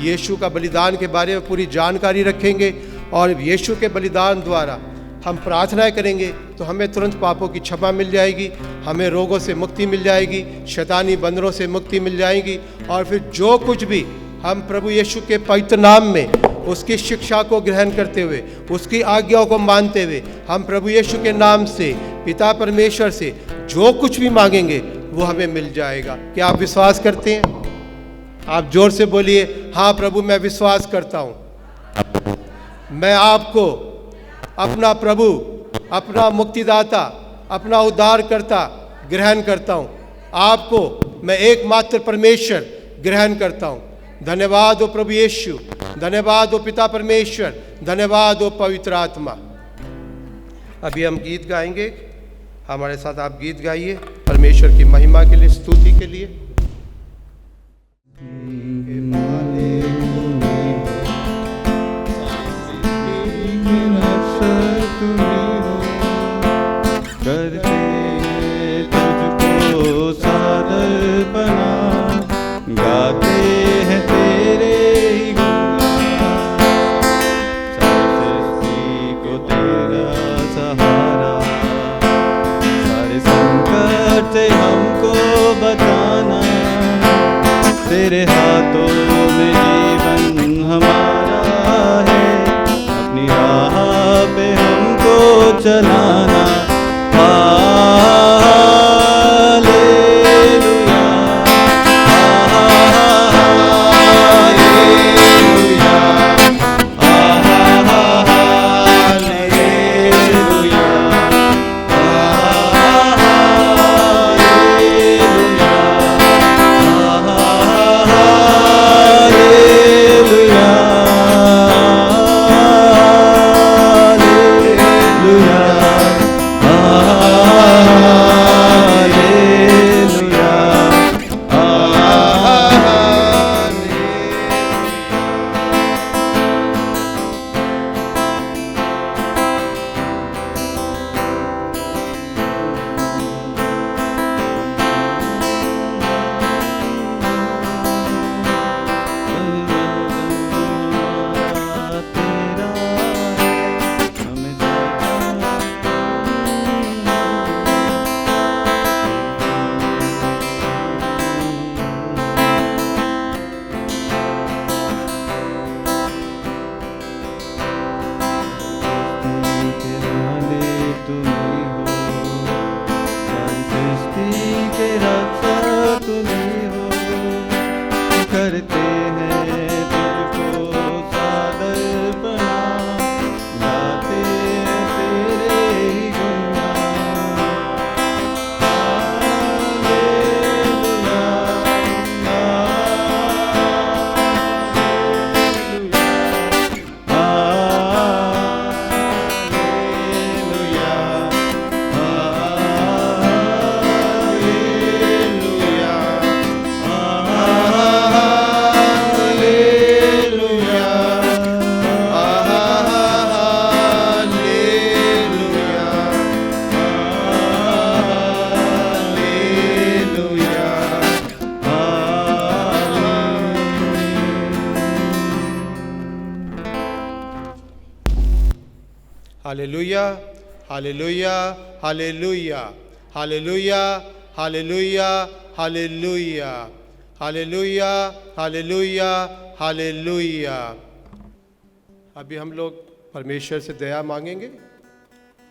यीशु का बलिदान के बारे में पूरी जानकारी रखेंगे और यीशु के बलिदान द्वारा हम प्रार्थना करेंगे तो हमें तुरंत पापों की क्षमा मिल जाएगी, हमें रोगों से मुक्ति मिल जाएगी, शैतानी बंदरों से मुक्ति मिल जाएगी। और फिर जो कुछ भी हम प्रभु यीशु के पवित्र नाम में उसकी शिक्षा को ग्रहण करते हुए, उसकी आज्ञाओं को मानते हुए, हम प्रभु यीशु के नाम से पिता परमेश्वर से जो कुछ भी मांगेंगे वो हमें मिल जाएगा। क्या आप विश्वास करते हैं? आप जोर से बोलिए, हाँ प्रभु मैं विश्वास करता हूँ। मैं आपको अपना प्रभु, अपना मुक्तिदाता, अपना उद्धारकर्ता ग्रहण करता हूँ। आपको मैं एकमात्र परमेश्वर ग्रहण करता हूँ। धन्यवाद हो प्रभु यीशु, धन्यवाद हो पिता परमेश्वर, धन्यवाद हो पवित्र आत्मा। अभी हम गीत गाएंगे, हमारे साथ आप गीत गाइए परमेश्वर की महिमा के लिए, स्तुति के लिए। करते तुझको सादर बना, गाते हैं तेरे ही गुणगान। सृष्टि को तेरा सहारा, सारे संकट से हमको बचाना। तेरे हाथों में जीवन हमारा है, अपनी राह पे हमको चलाना। Hallelujah, hallelujah, hallelujah, hallelujah, hallelujah, hallelujah, hallelujah, hallelujah, hallelujah. अभी हम लोग परमेश्वर से दया मांगेंगे।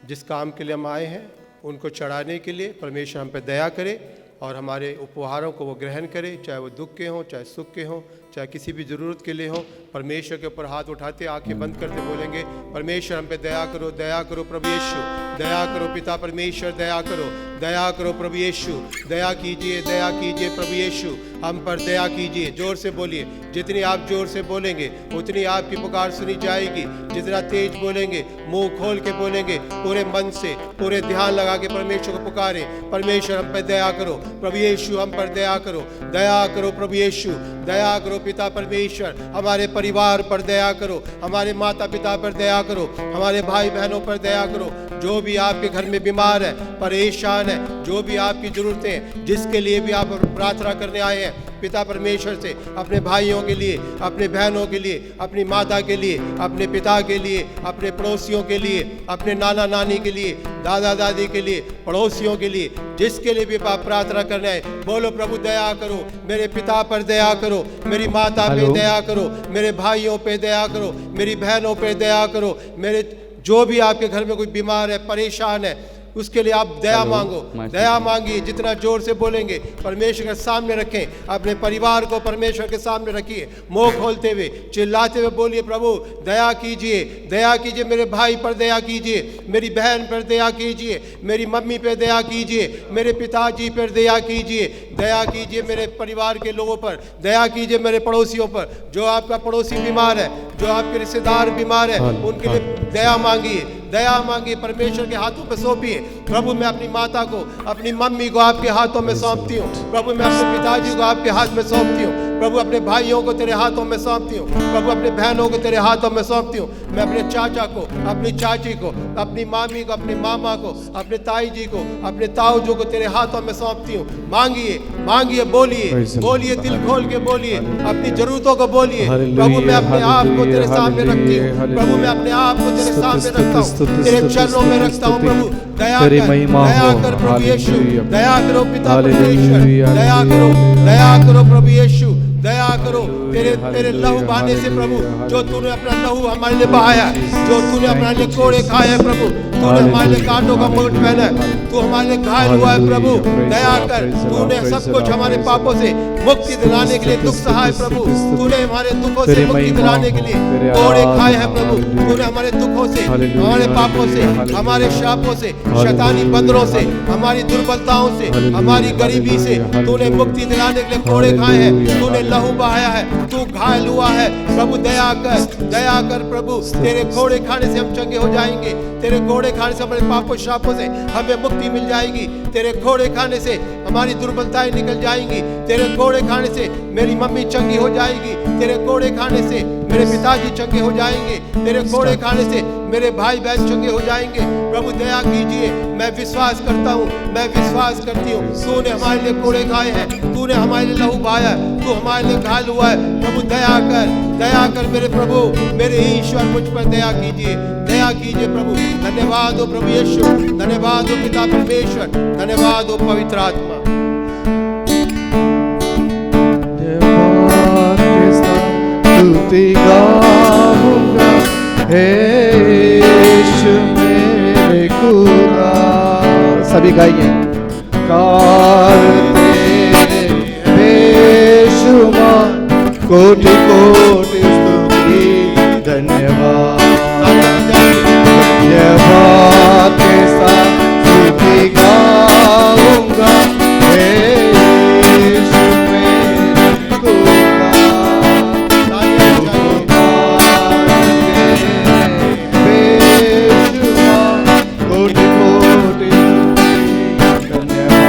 जिस काम के लिए हम आए हैं उनको चढ़ाने के लिए परमेश्वर हम पे दया करे और हमारे उपहारों को वो ग्रहण करे, चाहे वो दुख के हों, चाहे सुख के हों, चाहे किसी भी ज़रूरत के लिए हो। परमेश्वर के ऊपर हाथ उठाते, आंखें बंद करते बोलेंगे, परमेश्वर हम पे दया करो, दया करो प्रभु यीशु, दया करो पिता परमेश्वर, दया करो, दया करो प्रभु यीशु, दया कीजिए, दया कीजिए प्रभु यीशु, हम पर दया कीजिए। जोर से बोलिए, जितनी आप जोर से बोलेंगे उतनी आपकी पुकार सुनी जाएगी। जितना तेज बोलेंगे, मुंह खोल के बोलेंगे, पूरे मन से, पूरे ध्यान लगा के परमेश्वर को पुकारे, परमेश्वर हम पर दया करो, प्रभु यीशु हम पर दया करो, दया करो प्रभु यीशु, दया करो पिता परमेश्वर, हमारे परिवार पर दया करो, हमारे माता पिता पर दया करो, हमारे भाई बहनों पर दया करो, जो भी आपके घर में बीमार है, परेशान है, जो भी आपकी ज़रूरतें हैं, जिसके लिए भी आप प्रार्थना करने आए हैं पिता परमेश्वर से, अपने भाइयों के लिए, अपने बहनों के लिए, अपनी माता के लिए, अपने पिता के लिए, अपने पड़ोसियों के लिए, अपने नाना नानी के लिए, दादा दादी के लिए, पड़ोसियों के लिए, जिसके लिए भी आप प्रार्थना करना है, बोलो प्रभु दया करो, मेरे पिता पर दया करो, मेरी माता पे दया करो, मेरे भाइयों पे दया करो, मेरी बहनों पे दया करो, मेरे जो भी आपके घर में कोई बीमार है, परेशान है, उसके लिए आप दया मांगो, दया मांगिए। जितना जोर से बोलेंगे परमेश्वर के सामने रखें, अपने परिवार को परमेश्वर के सामने रखिए, मुंह खोलते हुए, चिल्लाते हुए बोलिए, प्रभु दया कीजिए, दया कीजिए, मेरे भाई पर दया कीजिए, मेरी बहन पर दया कीजिए, मेरी मम्मी पर दया कीजिए, मेरे पिताजी पर दया कीजिए, दया कीजिए मेरे परिवार के लोगों पर, दया कीजिए मेरे पड़ोसियों पर। जो आपका पड़ोसी बीमार है, जो आपके रिश्तेदार बीमार है, उनके लिए दया मांगिए, दया मांगिए, परमेश्वर के हाथों में सौंपिए। प्रभु मैं अपनी माता को, अपनी मम्मी को आपके हाथों में सौंपती हूँ। प्रभु मैं अपने पिताजी को आपके हाथ में सौंपती हूँ। प्रभु अपने भाइयों को तेरे हाथों में सौंपती हूँ। प्रभु अपने बहनों को तेरे हाथों में सौंपती हूँ। मैं अपने चाचा को, अपनी चाची को, अपनी मामी को, अपने मामा को, अपने ताई जी को, अपने ताऊ जी को तेरे हाथों में सौंपती हूँ। मांगिए, मांगिए, बोलिए, बोलिए, दिल खोल के बोलिए, अपनी जरूरतों को बोलिए। प्रभु मैं अपने आप को तेरे सामने रखती हूँ। प्रभु मैं अपने आप को तेरे सामने रखता हूँ, तेरे चरणों में रखता हूँ। प्रभु दया कर, दया कर प्रभु यीशु, दया करो पिता परमेश्वर, दया करो, दया करो प्रभु यीशु, दया करो। तेरे लहू बहाने से प्रभु, जो तूने अपना लहू हमारे लिए बहाया, जो तूने हमारे लिए कोड़े खाए हैं प्रभु, तूने हमारे लिए कांटों का मुकुट पहना है, तू हमारे लिए घायल हुआ है प्रभु, दया कर। तूने सब कुछ हमारे पापों से मुक्ति दिलाने के लिए दुख सहाय प्रभु, तूने हमारे दुखों से मुक्ति दिलाने के लिए कोड़े खाए हैं प्रभु, तूने हमारे दुखों से, हमारे पापों से, हमारे शापों से, शैतानी बंदरों से, हमारी दुर्बलताओं से, हमारी गरीबी से तूने मुक्ति दिलाने के लिए कोड़े खाए हैं, तूने लहू बहाया है, तू घायल हुआ है प्रभु, दया कर, दया कर प्रभु। तेरे कोड़े खाने से हम चंगे हो जाएंगे, तेरे कोड़े खाने से हमारे पापों शापों से हमें मुक्ति मिल जाएगी, तेरे कोड़े खाने से हमारी दुर्बलताएं निकल जाएंगी, तेरे कोड़े खाने से मेरी मम्मी चंगी हो जाएगी, तेरे कोड़े खाने से मेरे पिताजी चंगे हो जाएंगे, तेरे कोड़े खाने से मेरे भाई बहन चंगे हो जाएंगे। प्रभु दया कीजिए, मैं विश्वास करता हूँ, मैं विश्वास करती हूँ, तूने हमारे लिए कोड़े खाए हैं, तूने हमारे लिए लहू बहाया, तू हमारे लिए घायल हुआ है। प्रभु दया कर, दया कर मेरे प्रभु, मेरे ईश्वर मुझ पर दया कीजिए, दया कीजिए प्रभु। धन्यवाद हो प्रभु यीशु, धन्यवाद हो पिता परमेश्वर, धन्यवाद हो पवित्र आत्मा। स्तुति गाऊंगा हे यीशु मेरे खुदा, सभी गाइए। कार तेरे बेशुमार कोटि कोटि स्तुति धन्यवाद, धन्यवाद के साथ स्तुति गाऊंगा हे यीशु मेरे खुदा, कोटि कोटि धन्यवाद।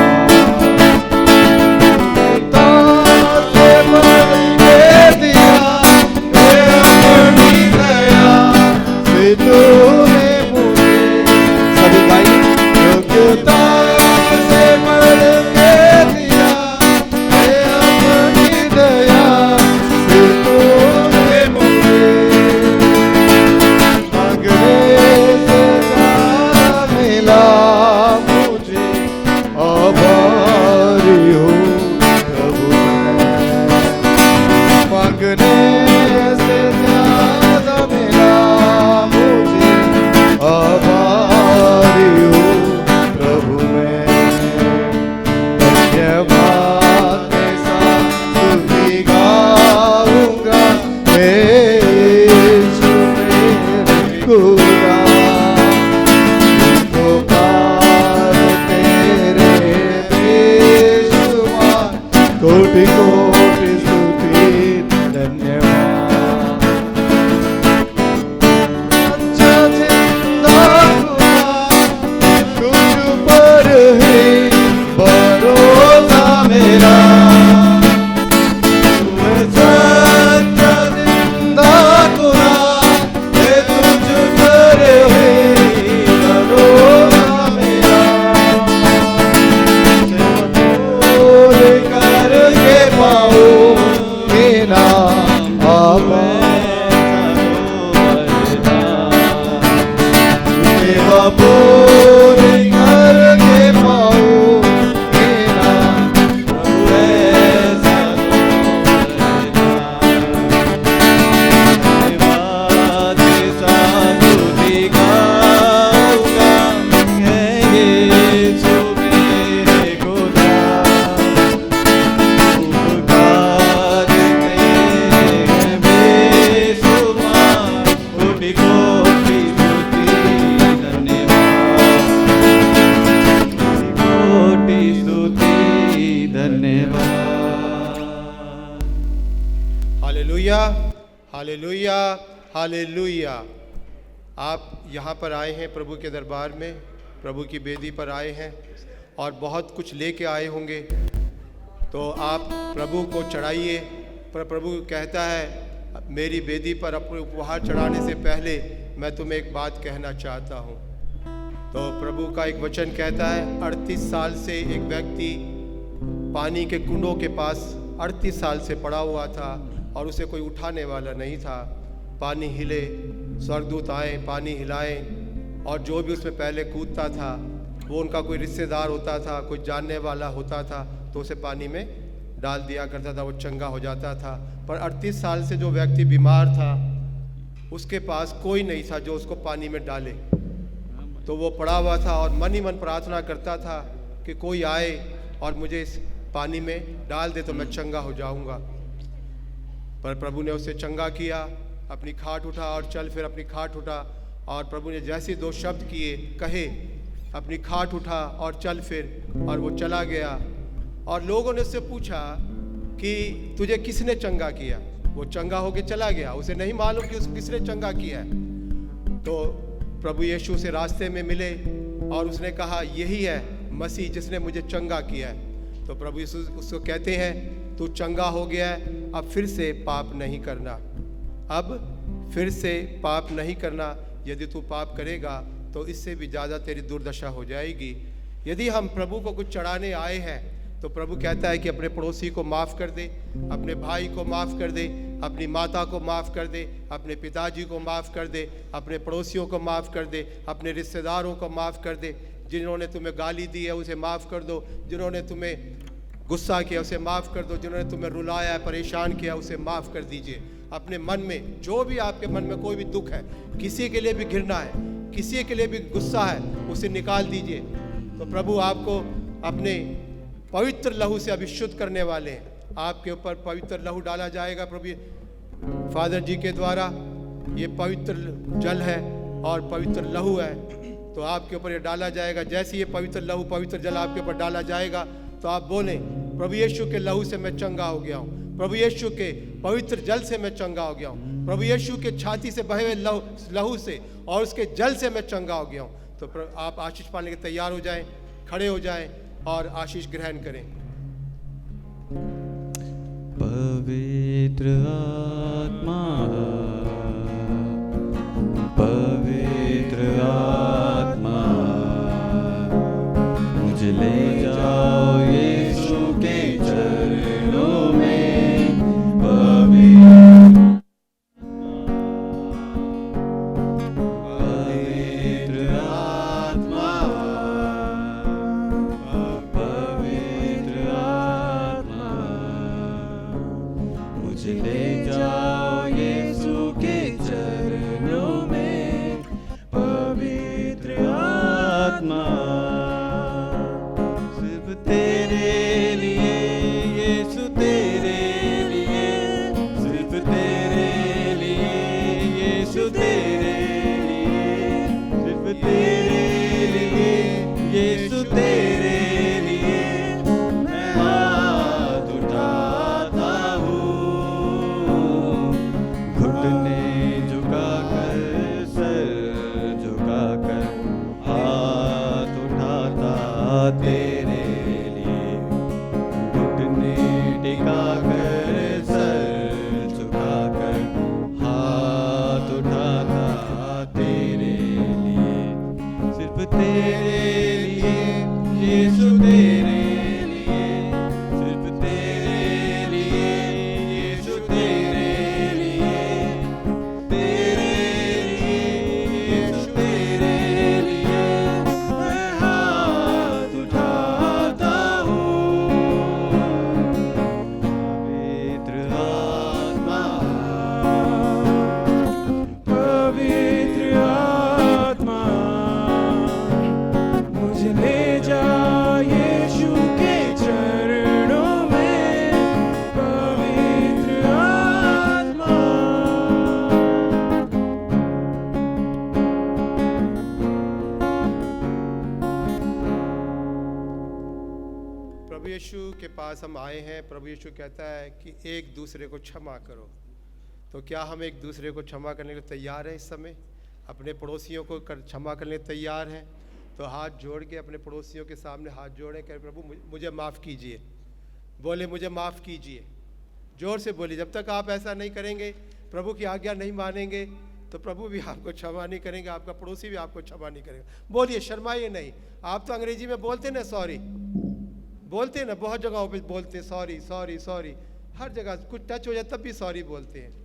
Hallelujah, hallelujah, hallelujah. आप यहाँ पर आए हैं प्रभु के दरबार में, प्रभु की बेदी पर आए हैं और बहुत कुछ लेके आए होंगे, तो आप प्रभु को चढ़ाइए। पर प्रभु कहता है मेरी बेदी पर अपने उपहार चढ़ाने से पहले मैं तुम्हें एक बात कहना चाहता हूँ। तो प्रभु का एक वचन कहता है 38 साल से एक व्यक्ति पानी के कुंडों के पास 38 साल से पड़ा हुआ था और उसे कोई उठाने वाला नहीं था। पानी हिले, स्वर्गदूत आए, पानी हिलाए, और जो भी उसमें पहले कूदता था वो उनका कोई रिश्तेदार होता था, कोई जानने वाला होता था, तो उसे पानी में डाल दिया करता था, वो चंगा हो जाता था। पर 38 साल से जो व्यक्ति बीमार था उसके पास कोई नहीं था जो उसको पानी में डाले। तो वो पड़ा हुआ था और मन ही मन प्रार्थना करता था कि कोई आए और मुझे इस पानी में डाल दे तो मैं चंगा हो जाऊंगा। पर प्रभु ने उसे चंगा किया, अपनी खाट उठा और चल। फिर अपनी खाट उठा और प्रभु ने जैसे 2 शब्द किए, कहे अपनी खाट उठा और चल फिर, और वो चला गया। और लोगों ने उससे पूछा कि तुझे किसने चंगा किया? वो चंगा होके चला गया, उसे नहीं मालूम कि उसको किसने चंगा किया है। तो प्रभु यीशु से रास्ते में मिले और उसने कहा यही है मसीह जिसने मुझे चंगा किया है। तो प्रभु यीशु उसको कहते हैं तू चंगा हो गया है, अब फिर से पाप नहीं करना, अब फिर से पाप नहीं करना। यदि तू पाप करेगा तो इससे भी ज़्यादा तेरी दुर्दशा हो जाएगी। यदि हम प्रभु को कुछ चढ़ाने आए हैं तो प्रभु कहता है कि अपने पड़ोसी को माफ़ कर दे, अपने भाई को माफ़ कर दे, अपनी माता को माफ़ कर दे, अपने पिताजी को माफ़ कर दे, अपने पड़ोसियों को माफ़ कर दे, अपने रिश्तेदारों को माफ़ कर दे। जिन्होंने तुम्हें गाली दी है उसे माफ़ कर दो, जिन्होंने तुम्हें गुस्सा किया उसे माफ़ कर दो, जिन्होंने तुम्हें रुलाया है, परेशान किया, उसे माफ़ कर दीजिए। अपने मन में जो भी आपके मन में कोई भी दुख है, किसी के लिए भी घृणा है, किसी के लिए भी गुस्सा है, उसे निकाल दीजिए। तो प्रभु आपको अपने पवित्र लहू से अभिषुद्ध करने वाले हैं। आपके ऊपर पवित्र लहू डाला जाएगा प्रभु फादर जी के द्वारा। ये पवित्र जल है और पवित्र लहू है, तो आपके ऊपर ये डाला जाएगा। जैसे ये पवित्र लहू पवित्र जल आपके ऊपर डाला जाएगा तो आप बोलें प्रभु यीशु के लहू से मैं चंगा हो गया हूँ, प्रभु यीशु के पवित्र जल से मैं चंगा हो गया हूँ, प्रभु यीशु के छाती से बहे हुए लहू से और उसके जल से मैं चंगा हो गया हूँ। तो आप आशीष पाने के तैयार हो जाएं, खड़े हो जाएं और आशीष ग्रहण करें। पवित्र आत्मा, पवित्र आत्मा, मुझे ले जाओ यीशु के चरणों में। पवित्र आत्मा, पवित्र आत्मा, मुझे ले जाओ यीशु के चरणों में। पवित्र आत्मा, सिर्फ तेरे लिए यीशु, तेरे लिए, सिर्फ तेरे लिए यीशु, तेरे लिए, सिर्फ तेरे लिए यीशु, तेरे लिए मैं हाथ उठाता हूँ। घुटने झुकाकर, सर झुकाकर हाथ उठाता तेरे लिए। घुटने टिकाकर, सर झुकाकर हाथ उठाता तेरे लिए। सिर्फ तेरे लिए यीशु, तेरे लिए, सिर्फ तेरे लिए यीशु, तेरे लिए, तेरे लिए यीशु, तेरे लिए मैं हाथ उठाता हूँ। पवित्र आत्मा, पवित्र आत्मा, मुझे ले जा यीशु के चरणों में। पवित्र आत्मा, प्रभु यीशु के पास हम आए हैं। प्रभु यीशु कहता है कि एक दूसरे को क्षमा करो। तो क्या हम एक दूसरे को क्षमा करने के लिए तैयार हैं? इस समय अपने पड़ोसियों को क्षमा करने तैयार हैं? तो हाथ जोड़ के अपने पड़ोसियों के सामने हाथ जोड़ें, कह प्रभु मुझे माफ़ कीजिए। बोले मुझे माफ़ कीजिए, जोर से बोलिए। जब तक आप ऐसा नहीं करेंगे, प्रभु की आज्ञा नहीं मानेंगे, तो प्रभु भी आपको क्षमा नहीं करेंगे, आपका पड़ोसी भी आपको क्षमा नहीं करेगा। बोलिए, शर्माइए नहीं। आप तो अंग्रेजी में बोलते ना सॉरी, बोलते ना, बहुत जगहों पे बोलते सॉरी सॉरी सॉरी, हर जगह कुछ टच हो जाए तब भी सॉरी बोलते हैं।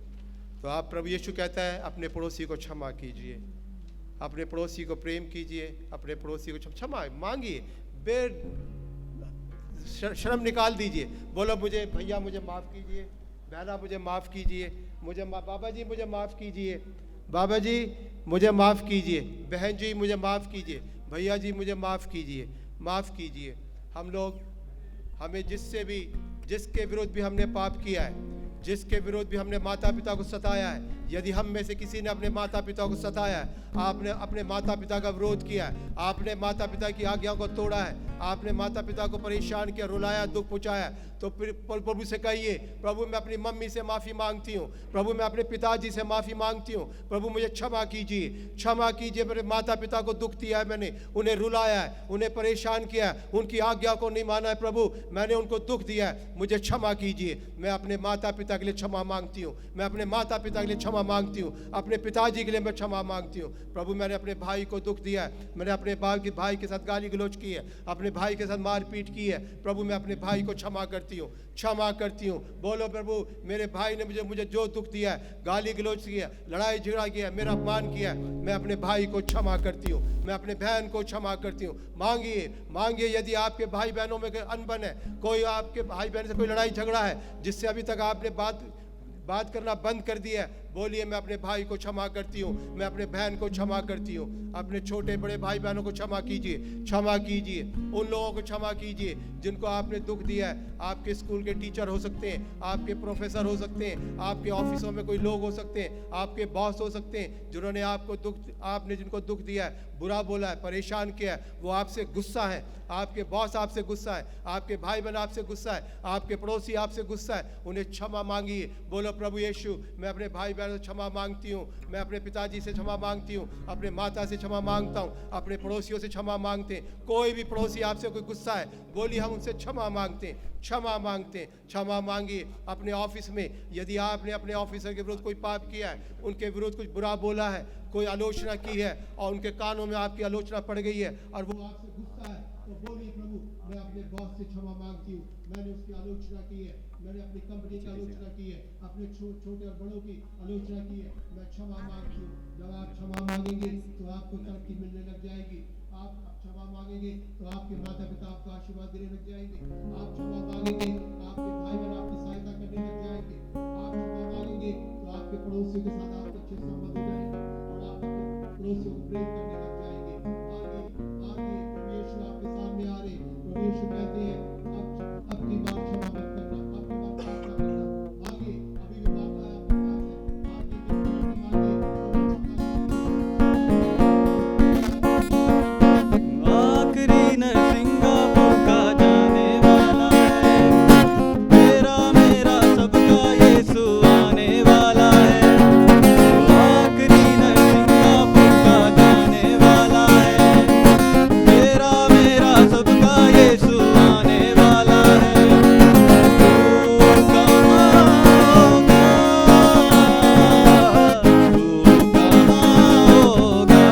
तो आप, प्रभु यीशु कहता है अपने पड़ोसी को क्षमा कीजिए, अपने पड़ोसी को प्रेम कीजिए, अपने पड़ोसी को क्षमा मांगिए, शर्म निकाल दीजिए। बोलो मुझे भैया मुझे माफ़ कीजिए, बहना मुझे माफ़ कीजिए, बाबा जी मुझे माफ़ कीजिए, बाबा जी मुझे माफ़ कीजिए, बहन जी मुझे माफ़ कीजिए, भैया जी मुझे माफ़ कीजिए, माफ़ कीजिए। हम लोग, हमें जिसके विरुद्ध भी हमने पाप किया है, जिसके विरुद्ध भी हमने माता पिता को सताया है, यदि हम में से किसी ने अपने माता पिता को सताया है, आपने अपने माता पिता का विरोध किया है, आपने माता पिता की आज्ञाओं को तोड़ा है, आपने माता पिता को परेशान किया, रुलाया, दुख पहुँचाया, तो फिर प्रभु से कहिए, प्रभु मैं अपनी मम्मी से माफ़ी मांगती हूँ, प्रभु मैं अपने पिताजी से माफ़ी मांगती हूँ, प्रभु मुझे क्षमा कीजिए, क्षमा कीजिए। मेरे माता पिता को दुख दिया है, मैंने उन्हें रुलाया है, उन्हें परेशान किया है, उनकी आज्ञा को नहीं माना है, प्रभु मैंने उनको दुख दिया है, मुझे क्षमा कीजिए। मैं अपने माता पिता के लिए क्षमा मांगती हूँ, मैं अपने माता पिता के लिए क्षमा मांगती हूँ, अपने पिताजी के लिए मैं क्षमा मांगती हूँ। प्रभु मैंने अपने भाई को दुख दिया है, मैंने अपने भाई के साथ गाली गलौज की है, अपने भाई के साथ मारपीट की है, प्रभु मैं अपने भाई को क्षमा करती हूँ, क्षमा करती हूँ। बोलो प्रभु मेरे भाई ने मुझे जो दुख दिया है, गाली गलौज किया, लड़ाई झगड़ा किया, मेरा अपमान किया, मैं अपने भाई को क्षमा करती हूँ, मैं अपने बहन को क्षमा करती हूँ। मांगिए मांगिए। यदि आपके भाई बहनों में अनबन है, कोई आपके भाई बहन से कोई लड़ाई झगड़ा है जिससे अभी तक आपने बात करना बंद कर दिया है, बोलिए मैं अपने भाई को क्षमा करती हूँ, मैं अपने बहन को क्षमा करती हूँ। अपने छोटे बड़े भाई बहनों को क्षमा कीजिए, क्षमा कीजिए। उन लोगों को क्षमा कीजिए जिनको आपने दुख दिया है। आपके स्कूल के टीचर हो सकते हैं, आपके प्रोफेसर हो सकते हैं, आपके ऑफिसों में कोई लोग हो सकते हैं, आपके बॉस हो सकते हैं, जिन्होंने आपने जिनको दुख दिया है, बुरा बोला है, परेशान किया है, वो आपसे गुस्सा है। आपके बॉस आपसे गुस्सा है, आपके भाई बहन आपसे गुस्सा है, आपके पड़ोसी आपसे गुस्सा है, उन्हें क्षमा मांगिए। बोलो प्रभु यीशु मैं अपने भाई बहनों से क्षमा मांगती हूँ, मैं अपने पिताजी से क्षमा मांगती हूँ, अपने माता से क्षमा मांगता हूँ, अपने पड़ोसियों से क्षमा मांगते हैं। कोई भी पड़ोसी आपसे कोई गुस्सा है, बोलिए हम उनसे क्षमा मांगते हैं, क्षमा मांगते हैं, क्षमा मांगिए। अपने ऑफिस में यदि आपने अपने ऑफिसर के विरुद्ध कोई पाप किया है, उनके विरुद्ध कुछ बुरा बोला है, कोई आलोचना की है और उनके कानों में आपकी आलोचना पड़ गई है और वो आपसे गुस्सा है, तो बोलिए प्रभु मैं अपने बॉस से क्षमा मांगती हूँ, मैंने उसकी आलोचना की है, मैंने अपनी कंपनी की आलोचना की है, अपने छोटे और बड़ों की आलोचना की है, मैं क्षमा मांगती हूँ। जब आप क्षमा मांगेंगे तो आपको तरक्की मिलने लग जाएगी। आप क्षमा मांगेंगे तो आपके माता पिता आपको आशीर्वाद देने लग जाएंगे। आप क्षमा मांगेंगे आपके भाई बहन आपकी सहायता करने लग जाएंगे। आप क्षमा मांगेंगे तो आपके पड़ोसियों के साथ आपके अच्छे संबंध हो जाएंगे और आप अपने पड़ोसियों को प्रेम करने लग जाएंगे। आगे यीशु आपके सामने आ रहे, यीशु कहते हैं अब की बार क्षमा मत करना, अब की बार प्रार्थना करना। आगे अभी भी मौका है आपके पास है, आखिरी नरसिंगापुर का जाने वाला है, तेरा मेरा सबका यीशु आने वाला है। आखिरी नरसिंगापुर का जाने वाला है, तेरा मेरा सबका यीशु आने वाला है। तू कहाँ होगा, तू कहाँ होगा,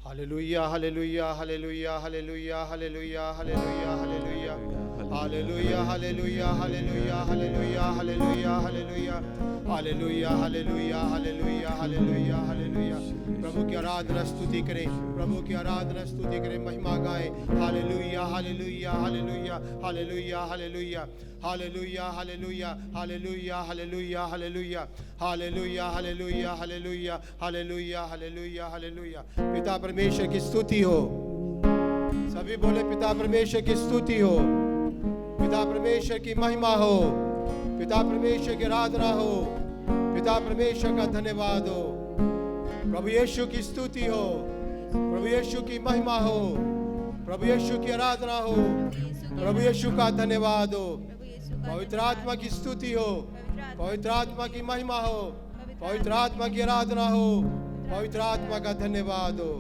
hallelujah hallelujah hallelujah hallelujah hallelujah hallelujah hallelujah hallelujah hallelujah hallelujah hallelujah hallelujah hallelujah hallelujah hallelujah hallelujah hallelujah hallelujah. प्रभु की आराधना स्तुति करें, प्रभु की आराधना स्तुति करें, महिमा गाएं। Hallelujah hallelujah hallelujah hallelujah hallelujah hallelujah hallelujah hallelujah hallelujah hallelujah hallelujah hallelujah hallelujah hallelujah hallelujah hallelujah. पिता परमेश्वर की स्तुति हो, सभी बोले पिता परमेश्वर की स्तुति हो, पिता परमेश्वर की महिमा हो, पिता परमेश्वर की आराधना हो, पिता परमेश्वर का धन्यवाद हो। प्रभु यीशु की स्तुति हो, प्रभु यीशु की महिमा हो, प्रभु यीशु की आराधना हो, प्रभु यीशु का धन्यवाद हो। पवित्र आत्मा की स्तुति हो, पवित्र आत्मा की महिमा हो, पवित्र आत्मा की आराधना हो, पवित्र आत्मा का धन्यवाद हो।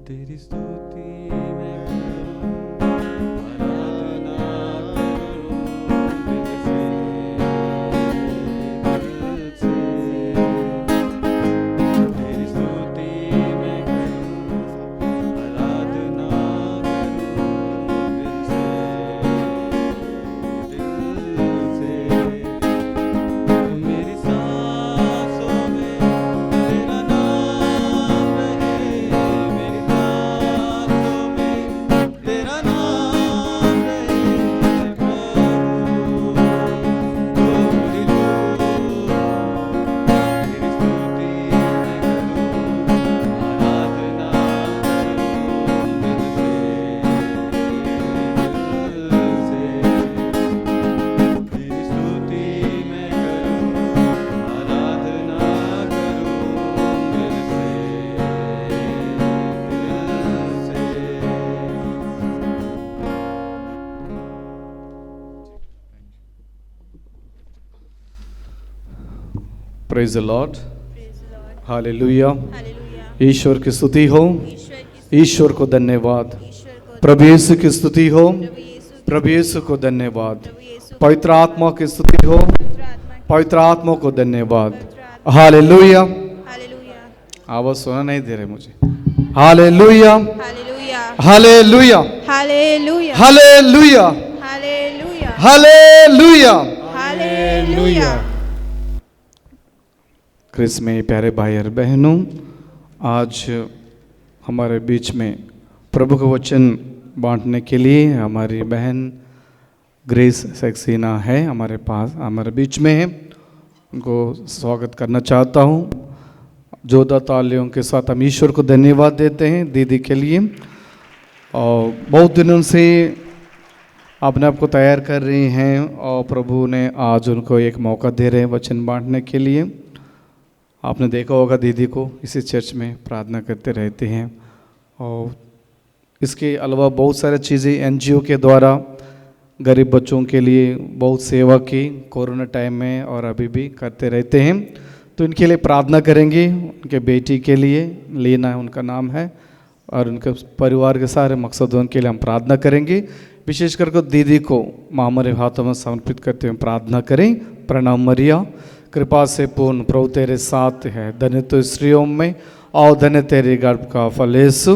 तेरी स्तुति मैं करूं, आराधना करूं दिल से, दिल से। तेरी स्तुति मैं करूं, आराधना करूं दिल से, दिल से। मेरी सांसों में तेरा नाम रहे, मेरी सांसों में तेरा नाम रहे प्रभु। तू मेरी तेरी स्तुति मैं करूं, आराधना करूं दिल से, तेरी स्तुति मैं करूं, आराधना करूं दिल से। Praise the Lord, Praise the Lord. Hallelujah. Hallelujah. ईश्वर की स्तुति हो, ईश्वर की ईश्वर को धन्यवाद। ईश्वर को प्रभु यीशु की स्तुति हो, प्रभु प्रभु यीशु को धन्यवाद। यीशु पवित्र आत्मा की स्तुति हो, पवित्र आत्मा पवित्र आत्मा को धन्यवाद। पवित्र आत्मा हालेलुया। हालेलुया आवाज सुना नहीं दे रहे मुझे। Hallelujah hallelujah hallelujah hallelujah hallelujah hallelujah hallelujah. Hallelujah. Christ में प्यारे भाई और बहनों, आज हमारे बीच में प्रभु का वचन बांटने के लिए हमारी बहन ग्रेस सक्सेना है हमारे पास, हमारे बीच में है। उनको स्वागत करना चाहता हूँ। जोरदार तालियों के साथ हम ईश्वर को धन्यवाद देते हैं दीदी के लिए। और बहुत दिनों से अपने आप को तैयार कर रही हैं और प्रभु ने आज उनको एक मौका दे रहे हैं वचन बांटने के लिए। आपने देखा होगा दीदी को इसी चर्च में प्रार्थना करते रहते हैं। और इसके अलावा बहुत सारी चीज़ें एनजीओ के द्वारा गरीब बच्चों के लिए बहुत सेवा की कोरोना टाइम में और अभी भी करते रहते हैं। तो इनके लिए प्रार्थना करेंगे। उनके बेटी के लिए, लीना उनका नाम है, और उनके परिवार के सारे मकसदों के लिए हम प्रार्थना करेंगे। विशेष करके दीदी को हमारे हाथों में समर्पित करते हुए प्रार्थना करें। प्रणाम मरिया, कृपा से पूर्ण, प्रभु तेरे साथ है, धन्य तो स्त्रियों में और धन्य तेरे गर्भ का फल यीशु।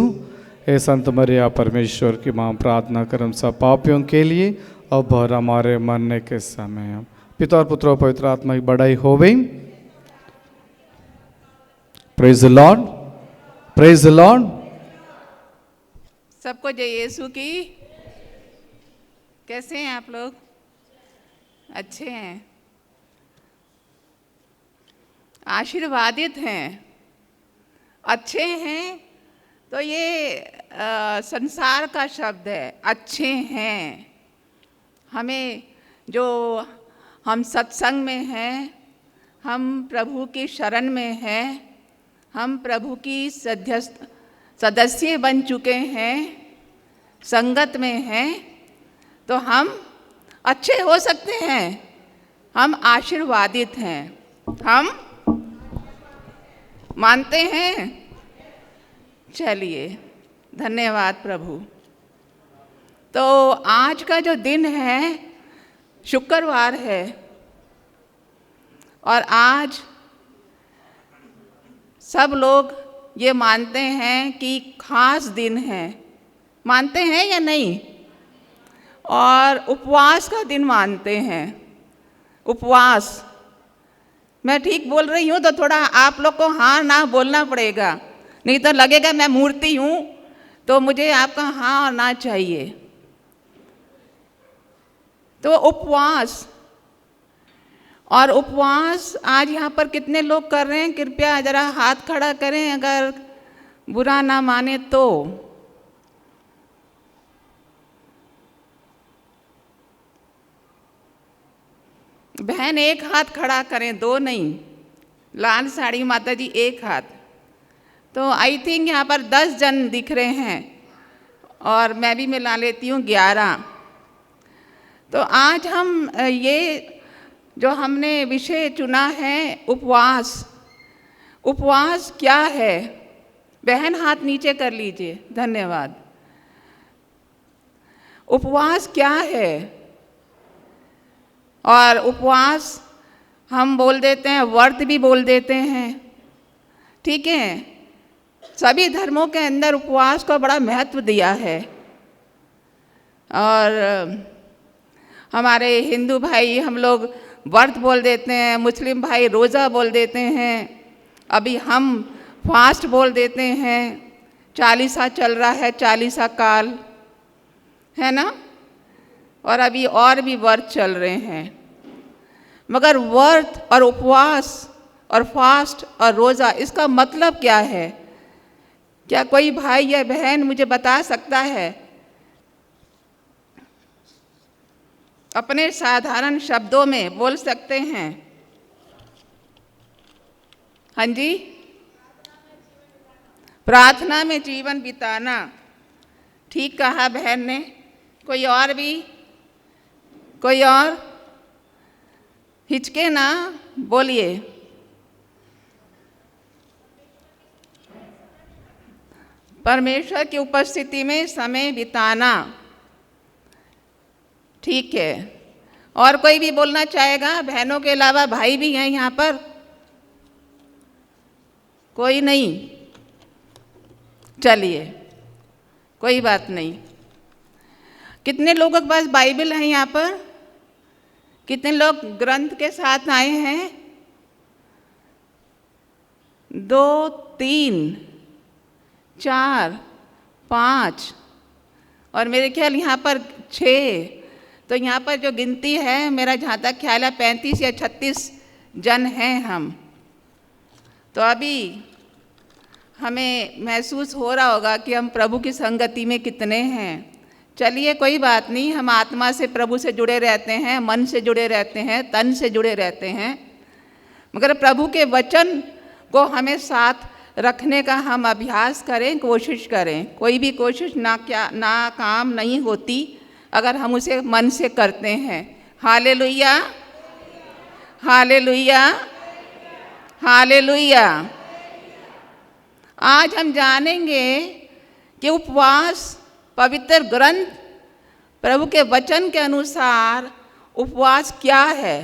हे संत मरिया परमेश्वर की मां, प्रार्थना कर हम सब पापियों के लिए और भर हमारे मरने के समय। पिता और पुत्र और पवित्र आत्मा की बड़ाई होवे। Praise the Lord, praise the Lord. सबको जय यीशु की। कैसे हैं आप लोग? अच्छे हैं, आशीर्वादित हैं, अच्छे हैं। तो ये संसार का शब्द है, अच्छे हैं। हमें जो हम सत्संग में हैं, हम प्रभु की शरण में हैं, हम प्रभु की सदस्य बन चुके हैं, संगत में हैं, तो हम अच्छे हो सकते हैं, हम आशीर्वादित हैं। हम मानते हैं? चलिए, धन्यवाद प्रभु। तो आज का जो दिन है शुक्रवार है, और आज सब लोग ये मानते हैं कि खास दिन है, मानते हैं या नहीं? और उपवास का दिन मानते हैं। उपवास, मैं ठीक बोल रही हूँ? तो थोड़ा आप लोग को हाँ ना बोलना पड़ेगा, नहीं तो लगेगा मैं मूर्ति हूँ, तो मुझे आपका हाँ और ना चाहिए। तो उपवास, और उपवास आज यहाँ पर कितने लोग कर रहे हैं? कृपया ज़रा हाथ खड़ा करें अगर बुरा ना माने तो। बहन एक हाथ खड़ा करें, दो नहीं। लाल साड़ी माता जी एक हाथ। तो आई थिंक यहाँ पर 10 जन दिख रहे हैं और मैं भी मिला लेती हूँ 11। तो आज हम ये जो हमने विषय चुना है उपवास। उपवास क्या है? बहन हाथ नीचे कर लीजिए, धन्यवाद। उपवास क्या है? और उपवास हम बोल देते हैं, व्रत भी बोल देते हैं, ठीक है। सभी धर्मों के अंदर उपवास को बड़ा महत्व दिया है। और हमारे हिंदू भाई हम लोग व्रत बोल देते हैं, मुस्लिम भाई रोज़ा बोल देते हैं, अभी हम फास्ट बोल देते हैं, चालीसा चल रहा है, चालीसा काल है ना, और अभी और भी व्रत चल रहे हैं। मगर व्रत और उपवास और फास्ट और रोज़ा, इसका मतलब क्या है? क्या कोई भाई या बहन मुझे बता सकता है? अपने साधारण शब्दों में बोल सकते हैं। हाँ जी, प्रार्थना में जीवन बिताना, ठीक कहा बहन ने। कोई और भी? कोई और? हिचके ना, बोलिए। परमेश्वर की उपस्थिति में समय बिताना, ठीक है। और कोई भी बोलना चाहेगा? बहनों के अलावा भाई भी हैं यहाँ पर? कोई नहीं? चलिए, कोई बात नहीं। कितने लोगों के पास बाइबल है यहाँ पर? कितने लोग ग्रंथ के साथ आए हैं? 2, 3, 4, 5 और मेरे ख्याल यहाँ पर 6। तो यहाँ पर जो गिनती है, मेरा जहाँ तक ख्याल है 35 या 36 जन हैं हम। तो अभी हमें महसूस हो रहा होगा कि हम प्रभु की संगति में कितने हैं। चलिए, कोई बात नहीं, हम आत्मा से प्रभु से जुड़े रहते हैं, मन से जुड़े रहते हैं, तन से जुड़े रहते हैं, मगर प्रभु के वचन को हमें साथ रखने का हम अभ्यास करें, कोशिश करें। कोई भी कोशिश नाकाम नहीं होती अगर हम उसे मन से करते हैं। Hallelujah, hallelujah, hallelujah. आज हम जानेंगे कि उपवास, पवित्र ग्रंथ, प्रभु के वचन के अनुसार उपवास क्या है,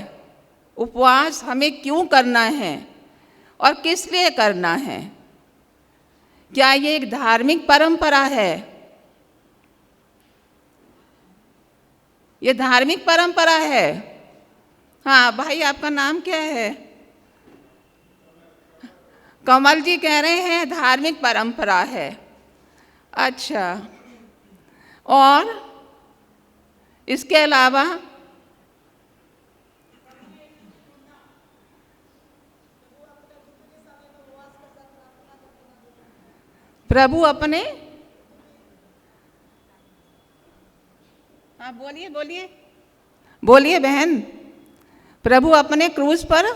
उपवास हमें क्यों करना है और किस लिए करना है। क्या ये एक धार्मिक परंपरा है? ये धार्मिक परंपरा है। हाँ भाई, आपका नाम क्या है? कमल जी कह रहे हैं धार्मिक परंपरा है। अच्छा, और इसके अलावा? प्रभु अपने, हाँ बोलिए बोलिए बोलिए बहन। प्रभु अपने क्रूस पर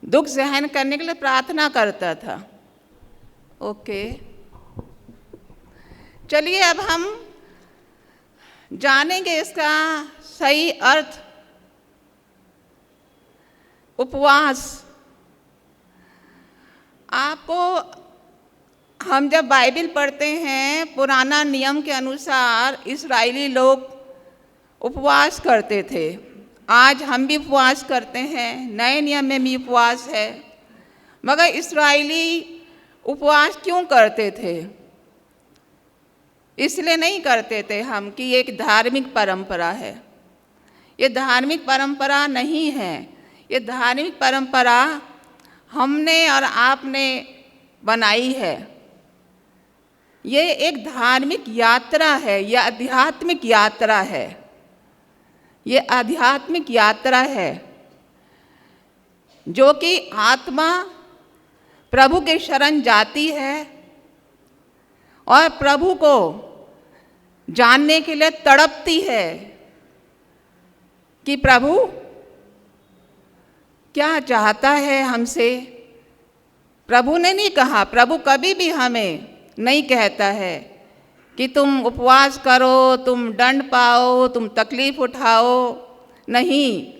दुख सहन करने के लिए प्रार्थना करता था। ओके, चलिए अब हम जानेंगे इसका सही अर्थ। उपवास, आपको हम जब बाइबल पढ़ते हैं, पुराना नियम के अनुसार इस्राएली लोग उपवास करते थे। आज हम भी उपवास करते हैं, नए नियम में भी उपवास है। मगर इस्राएली उपवास क्यों करते थे? इसलिए नहीं करते थे हम कि ये एक धार्मिक परंपरा है। ये धार्मिक परंपरा नहीं है। ये धार्मिक परंपरा हमने और आपने बनाई है। ये एक धार्मिक यात्रा है, यह आध्यात्मिक यात्रा है। ये आध्यात्मिक यात्रा है जो कि आत्मा प्रभु के शरण जाती है और प्रभु को जानने के लिए तड़पती है कि प्रभु क्या चाहता है हमसे। प्रभु ने नहीं कहा, प्रभु कभी भी हमें नहीं कहता है कि तुम उपवास करो, तुम दंड पाओ, तुम तकलीफ उठाओ। नहीं।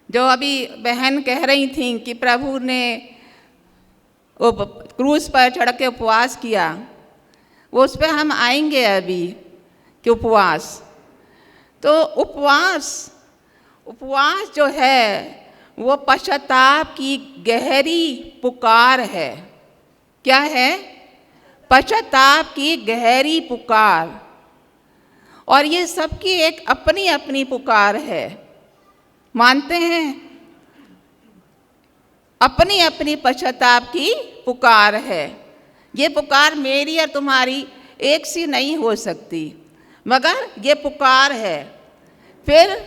जो अभी बहन कह रही थी कि प्रभु ने वो क्रूस पर चढ़ के उपवास किया, वो उस पर हम आएंगे अभी कि उपवास। तो उपवास जो है वो पश्चाताप की गहरी पुकार है। क्या है? पश्चाताप की गहरी पुकार। और ये सबकी एक अपनी अपनी पुकार है। मानते हैं? अपनी अपनी पश्चाताप की पुकार है। ये पुकार मेरी और तुम्हारी एक सी नहीं हो सकती, मगर ये पुकार है। फिर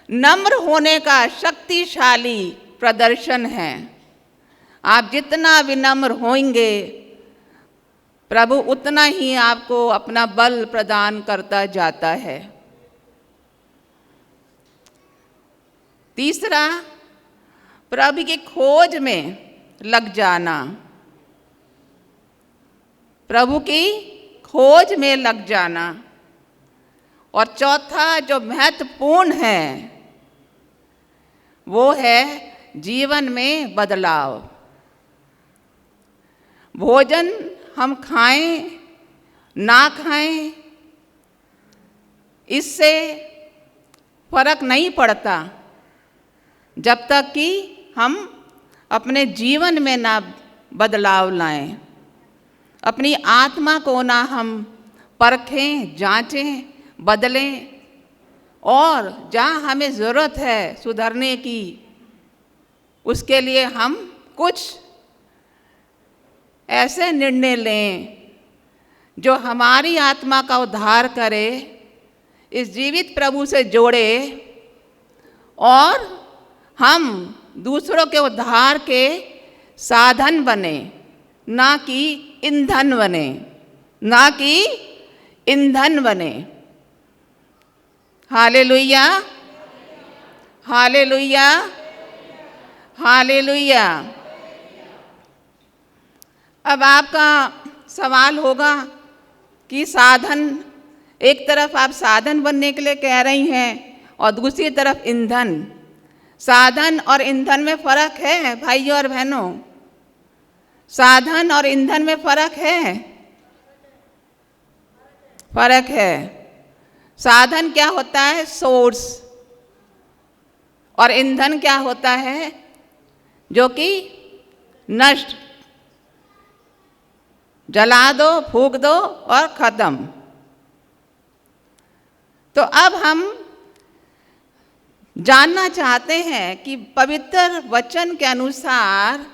नम्र होने का शक्तिशाली प्रदर्शन है। आप जितना विनम्र होंगे, प्रभु उतना ही आपको अपना बल प्रदान करता जाता है। तीसरा, प्रभु की खोज में लग जाना। प्रभु की खोज में लग जाना। और चौथा जो महत्वपूर्ण है वो है जीवन में बदलाव। भोजन हम खाएं ना खाएं, इससे फर्क नहीं पड़ता जब तक कि हम अपने जीवन में ना बदलाव लाएं, अपनी आत्मा को ना हम परखें, जांचें, बदलें। और जहाँ हमें ज़रूरत है सुधरने की, उसके लिए हम कुछ ऐसे निर्णय लें जो हमारी आत्मा का उद्धार करे, इस जीवित प्रभु से जोड़े और हम दूसरों के उद्धार के साधन बने, ना कि ईंधन बने, ना कि ईंधन बने। Hallelujah, hallelujah, hallelujah. अब आपका सवाल होगा कि साधन, एक तरफ आप साधन बनने के लिए कह रही हैं और दूसरी तरफ ईंधन। साधन और ईंधन में फर्क है भाइयों और बहनों। साधन और ईंधन में फर्क है, फर्क है। साधन क्या होता है? सोर्स। और ईंधन क्या होता है? जो कि नष्ट, जला दो, फूंक दो और खत्म। तो अब हम जानना चाहते हैं कि पवित्र वचन के अनुसार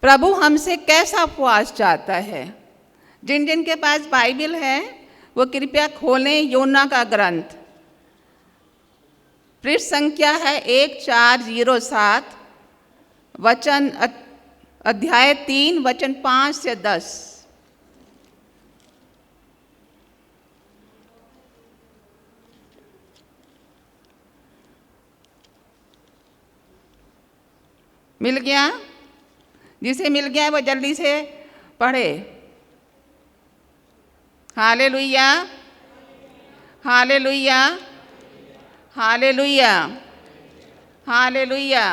प्रभु हमसे कैसा उपवास चाहता है। जिन जिन के पास बाइबल है वो कृपया खोलें योना का ग्रंथ। पृष्ठ संख्या है 1407, वचन अध्याय 3 वचन 5 से 10। मिल गया? जिसे मिल गया वो जल्दी से पढ़े। Hallelujah, hallelujah, hallelujah, hallelujah.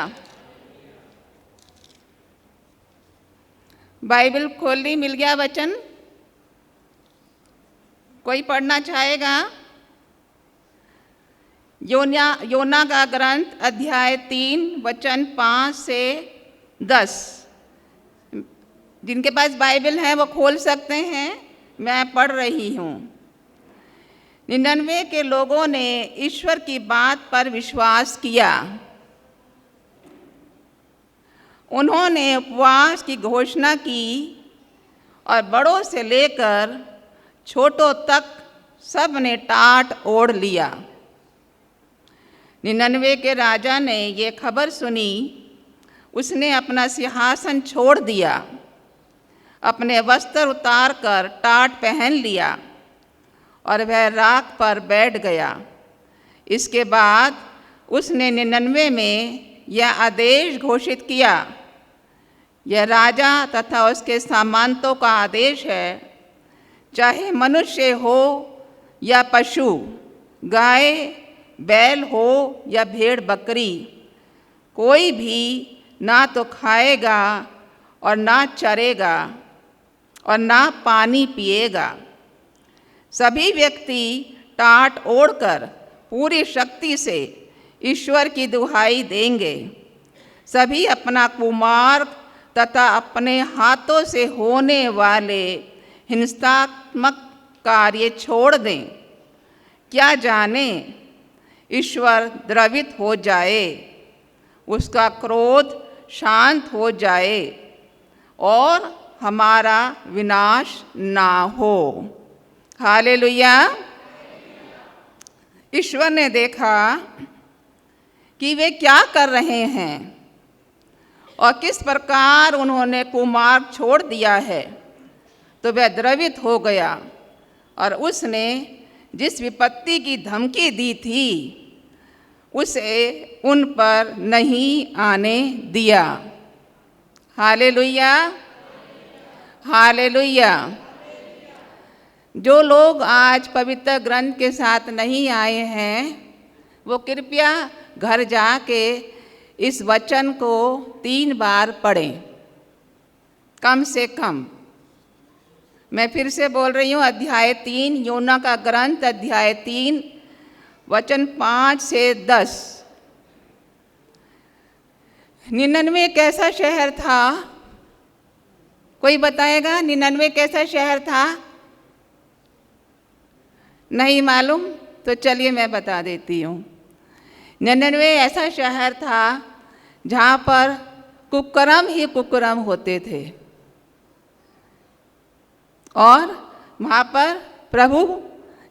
Bible खोल ली, मिल गया वचन? कोई पढ़ना चाहेगा? योना का ग्रंथ अध्याय 3 वचन 5 से 10। जिनके पास बाइबल है वो खोल सकते हैं, मैं पढ़ रही हूँ। 99 के लोगों ने ईश्वर की बात पर विश्वास किया। उन्होंने उपवास की घोषणा की और बड़ों से लेकर छोटों तक सब ने टाट ओढ़ लिया। 99 के राजा ने ये खबर सुनी, उसने अपना सिंहासन छोड़ दिया, अपने वस्त्र उतार कर टाट पहन लिया और वह राख पर बैठ गया। इसके बाद उसने 99 में यह आदेश घोषित किया, यह राजा तथा उसके सामंतों का आदेश है, चाहे मनुष्य हो या पशु, गाय बैल हो या भेड़ बकरी, कोई भी ना तो खाएगा और ना चरेगा और ना पानी पिएगा। सभी व्यक्ति टाट ओढ़कर पूरी शक्ति से ईश्वर की दुहाई देंगे। सभी अपना कुमार्ग तथा अपने हाथों से होने वाले हिंसात्मक कार्य छोड़ दें। क्या जाने ईश्वर द्रवित हो जाए, उसका क्रोध शांत हो जाए और हमारा विनाश ना हो। हालेलुया। ईश्वर ने देखा कि वे क्या कर रहे हैं और किस प्रकार उन्होंने कुमार्ग छोड़ दिया है, तो वह द्रवित हो गया और उसने जिस विपत्ति की धमकी दी थी उसे उन पर नहीं आने दिया। Hallelujah, hallelujah. जो लोग आज पवित्र ग्रंथ के साथ नहीं आए हैं, वो कृपया घर जाके इस वचन को 3 बार पढ़ें, कम से कम। मैं फिर से बोल रही हूँ, अध्याय 3, योना का ग्रंथ अध्याय 3 वचन 5 से 10। 99 कैसा शहर था? कोई बताएगा 99 कैसा शहर था? नहीं मालूम? तो चलिए मैं बता देती हूँ। 99 ऐसा शहर था जहाँ पर कुकर्म ही कुकर्म होते थे और वहाँ पर प्रभु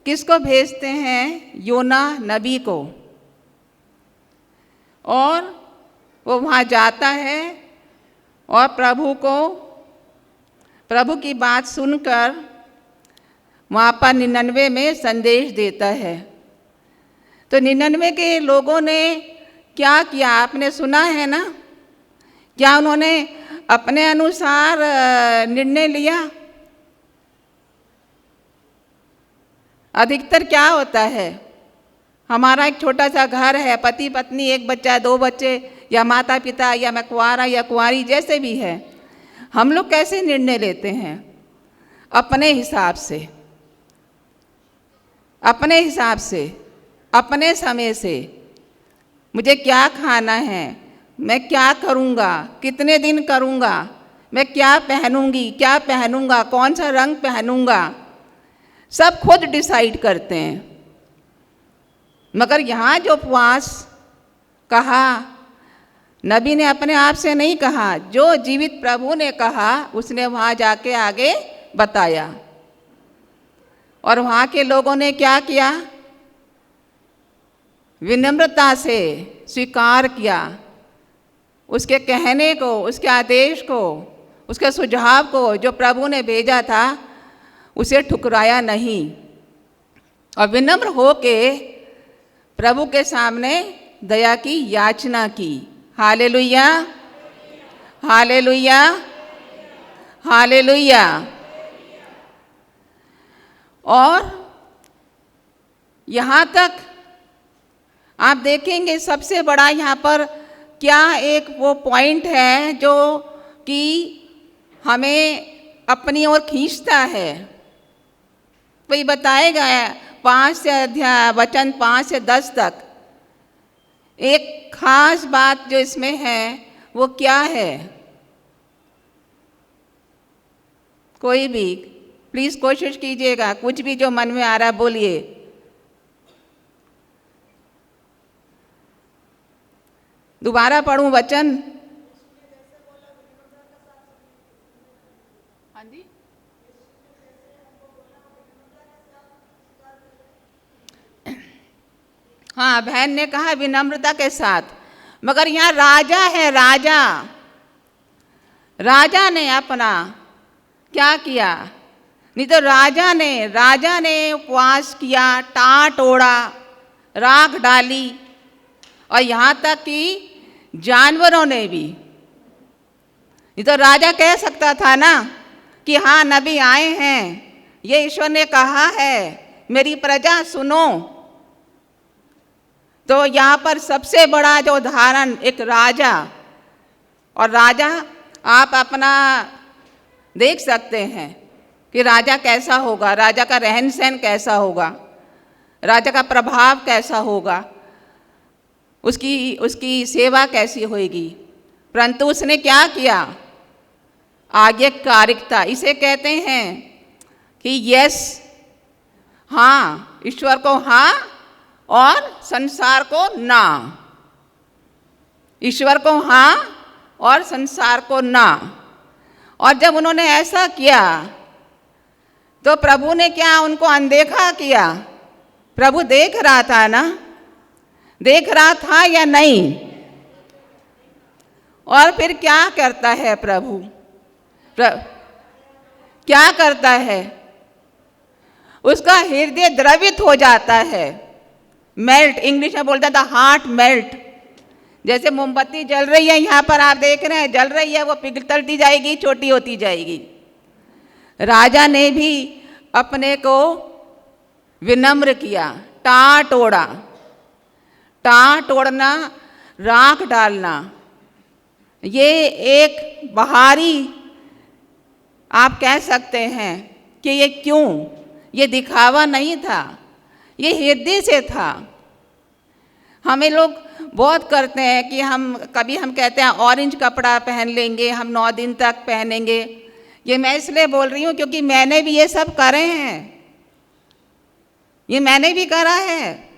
किसको भेजते हैं? योना नबी को। और वो वहाँ जाता है और प्रभु की बात सुनकर वहाँ पर 99 में संदेश देता है। तो 99 के लोगों ने क्या किया? आपने सुना है ना? क्या उन्होंने अपने अनुसार निर्णय लिया? अधिकतर क्या होता है, हमारा एक छोटा सा घर है, पति पत्नी, 1 बच्चा, 2 बच्चे, या माता पिता, या मैं कुंवारा या कुंवारी, जैसे भी है, हम लोग कैसे निर्णय लेते हैं? अपने हिसाब से, अपने हिसाब से, अपने समय से। मुझे क्या खाना है, मैं क्या करूँगा, कितने दिन करूँगा, मैं क्या पहनूँगी, क्या पहनूँगा, कौन सा रंग पहनूँगा, सब खुद डिसाइड करते हैं। मगर यहाँ जो उपवास कहा, नबी ने अपने आप से नहीं कहा, जो जीवित प्रभु ने कहा उसने वहाँ जाके आगे बताया। और वहाँ के लोगों ने क्या किया? विनम्रता से स्वीकार किया उसके कहने को, उसके आदेश को, उसके सुझाव को जो प्रभु ने भेजा था, उसे ठुकराया नहीं और विनम्र होके प्रभु के सामने दया की याचना की। Hallelujah, hallelujah, hallelujah. और यहाँ तक आप देखेंगे सबसे बड़ा यहाँ पर क्या एक वो पॉइंट है जो कि हमें अपनी ओर खींचता है। कोई बताएगा 5 से वचन 5 से 10 तक एक खास बात जो इसमें है वो क्या है? कोई भी प्लीज कोशिश कीजिएगा, कुछ भी जो मन में आ रहा बोलिए। दोबारा पढ़ूं वचन? हाँ जी, हाँ, बहन ने कहा विनम्रता के साथ, मगर यहाँ राजा है, राजा। राजा ने अपना क्या किया? नहीं तो राजा ने उपवास किया, टाट ओढ़ा, राख डाली, और यहाँ तक कि जानवरों ने भी। नहीं तो राजा कह सकता था ना कि हाँ, नबी आए हैं, ये ईश्वर ने कहा है, मेरी प्रजा सुनो। तो यहाँ पर सबसे बड़ा जो उदाहरण एक राजा, और राजा आप अपना देख सकते हैं कि राजा कैसा होगा, राजा का रहन सहन कैसा होगा, राजा का प्रभाव कैसा होगा, उसकी सेवा कैसी होगी। परंतु उसने क्या किया? आज्ञाकारिता, इसे कहते हैं कि यस, हाँ, ईश्वर को हाँ और संसार को ना। ईश्वर को हाँ और संसार को ना। और जब उन्होंने ऐसा किया तो प्रभु ने क्या उनको अनदेखा किया? प्रभु देख रहा था ना, देख रहा था या नहीं? और फिर क्या करता है प्रभु? क्या करता है? उसका हृदय द्रवित हो जाता है, मेल्ट, इंग्लिश में बोलता था हार्ट मेल्ट। जैसे मोमबत्ती जल रही है, यहाँ पर आप देख रहे हैं, जल रही है, वो पिघलती जाएगी, छोटी होती जाएगी। राजा ने भी अपने को विनम्र किया, टाट ओढ़ा। टाट ओढ़ना, राख डालना, ये एक बाहरी आप कह सकते हैं कि ये क्यों? ये दिखावा नहीं था, ये हृदय से था। हमें लोग बहुत करते हैं कि हम कहते हैं ऑरेंज कपड़ा पहन लेंगे, हम 9 दिन तक पहनेंगे। ये मैं इसलिए बोल रही हूँ क्योंकि मैंने भी ये सब करे हैं, ये मैंने भी करा है।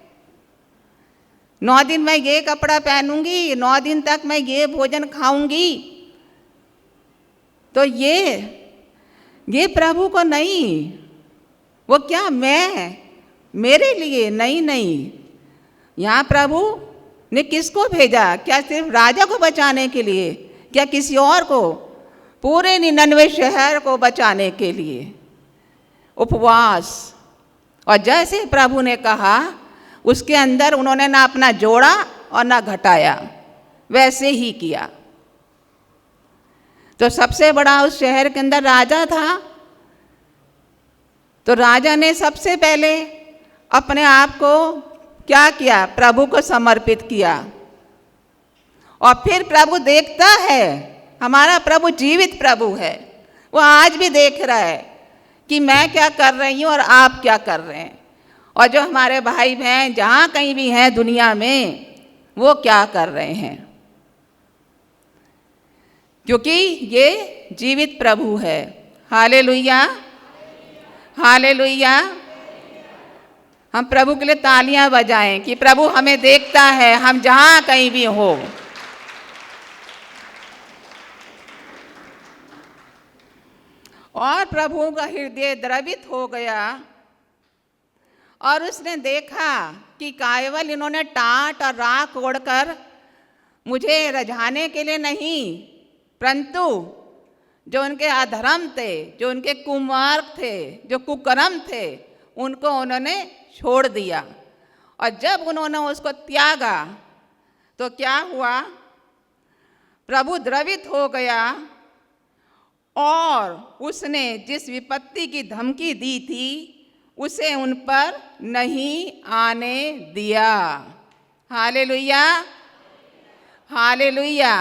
9 दिन मैं ये कपड़ा पहनूंगी, 9 दिन तक मैं ये भोजन खाऊंगी। तो ये प्रभु को नहीं, वो क्या मैं, मेरे लिए नहीं। यहाँ प्रभु ने किसको भेजा? क्या सिर्फ राजा को बचाने के लिए? क्या किसी और को? पूरे 99 शहर को बचाने के लिए उपवास। और जैसे प्रभु ने कहा, उसके अंदर उन्होंने ना अपना जोड़ा और ना घटाया, वैसे ही किया। तो सबसे बड़ा उस शहर के अंदर राजा था, तो राजा ने सबसे पहले अपने आप को क्या किया? प्रभु को समर्पित किया। और फिर प्रभु देखता है, हमारा प्रभु जीवित प्रभु है, वो आज भी देख रहा है कि मैं क्या कर रही हूँ और आप क्या कर रहे हैं, और जो हमारे भाई बहन जहाँ कहीं भी हैं दुनिया में, वो क्या कर रहे हैं, क्योंकि ये जीवित प्रभु है। Hallelujah, hallelujah. हम प्रभु के लिए तालियां बजाएं कि प्रभु हमें देखता है, हम जहाँ कहीं भी हो। और प्रभु का हृदय द्रवित हो गया, और उसने देखा कि केवल इन्होंने टाट और राख ओढ़कर मुझे रझाने के लिए नहीं, परंतु जो उनके अधर्म थे, जो उनके कुमार्ग थे, जो कुकर्म थे, उनको उन्होंने छोड़ दिया। और जब उन्होंने उसको त्यागा तो क्या हुआ? प्रभु द्रवित हो गया, और उसने जिस विपत्ति की धमकी दी थी उसे उन पर नहीं आने दिया। Hallelujah, hallelujah.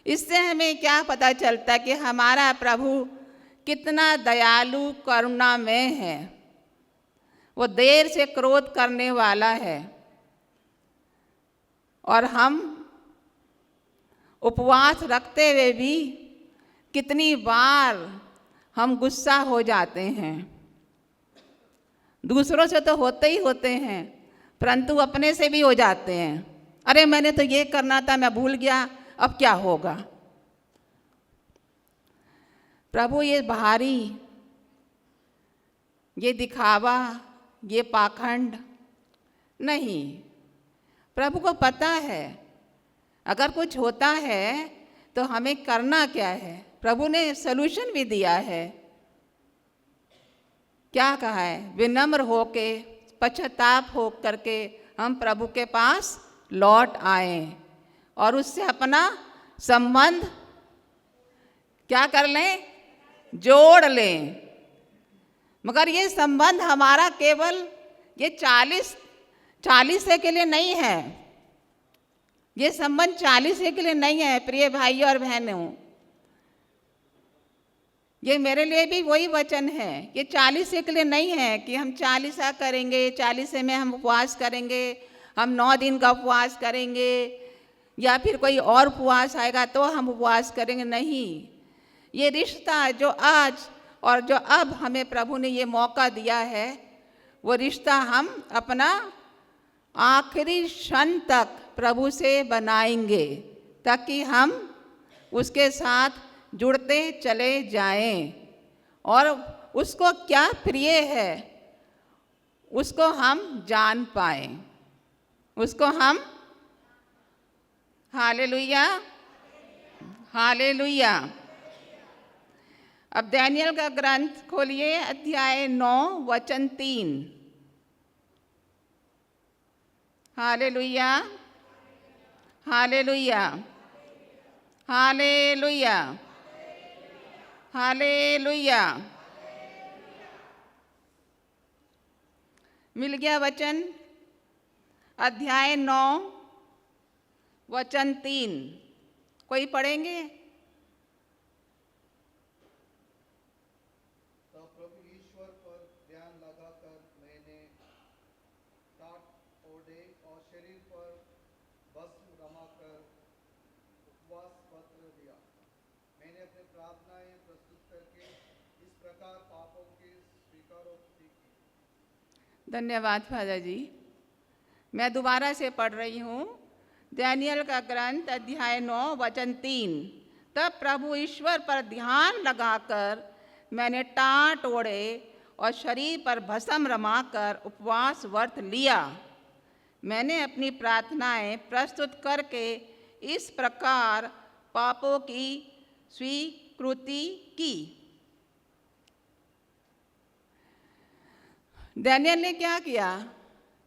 इससे हमें क्या पता चलता कि हमारा प्रभु कितना दयालु करुणामय है। वो देर से क्रोध करने वाला है, और हम उपवास रखते हुए भी कितनी बार हम गुस्सा हो जाते हैं। दूसरों से तो होते ही होते हैं, परंतु अपने से भी हो जाते हैं। अरे मैंने तो ये करना था, मैं भूल गया, अब क्या होगा। प्रभु ये भारी, ये दिखावा, ये पाखंड नहीं। प्रभु को पता है अगर कुछ होता है तो हमें करना क्या है। प्रभु ने सलूशन भी दिया है। क्या कहा है? विनम्र होके, पश्चाताप हो करके हम प्रभु के पास लौट आए और उससे अपना संबंध क्या कर लें? जोड़ लें। मगर ये संबंध हमारा केवल ये 40 के लिए नहीं है। ये संबंध 40 के लिए नहीं है प्रिय भाइयों और बहनों। ये मेरे लिए भी वही वचन है। ये 40 के लिए नहीं है कि हम 40 करेंगे, 40 में हम उपवास करेंगे, हम 9 दिन का उपवास करेंगे, या फिर कोई और उपवास आएगा तो हम उपवास करेंगे। नहीं, ये रिश्ता जो आज और जो अब हमें प्रभु ने ये मौका दिया है, वो रिश्ता हम अपना आखिरी क्षण तक प्रभु से बनाएंगे, ताकि हम उसके साथ जुड़ते चले जाएं और उसको क्या प्रिय है उसको हम जान पाएं, उसको हम हालेलुया हालेलुया। अब दानियल का ग्रंथ खोलिए, अध्याय 9 वचन 3। Hallelujah hallelujah hallelujah hallelujah. मिल गया वचन? अध्याय 9 वचन 3 कोई पढ़ेंगे? तब प्रभु ईश्वर पर ध्यान लगाकर मैंने टाट ओढ़े और शरीर पर वस्त्र रमाकर उपवास पत्र दिया। मैंने अपनी प्रार्थनाएं प्रस्तुत करके इस प्रकार पापों की स्वीकारोक्ति की। धन्यवाद फादर जी। मैं दोबारा से पढ़ रही हूँ। दानियल का ग्रंथ अध्याय 9 वचन 3। तब प्रभु ईश्वर पर ध्यान लगाकर मैंने टाट ओढ़े और शरीर पर भस्म रमाकर उपवास व्रत लिया। मैंने अपनी प्रार्थनाएं प्रस्तुत करके इस प्रकार पापों की स्वीकृति की। दानियल ने क्या किया?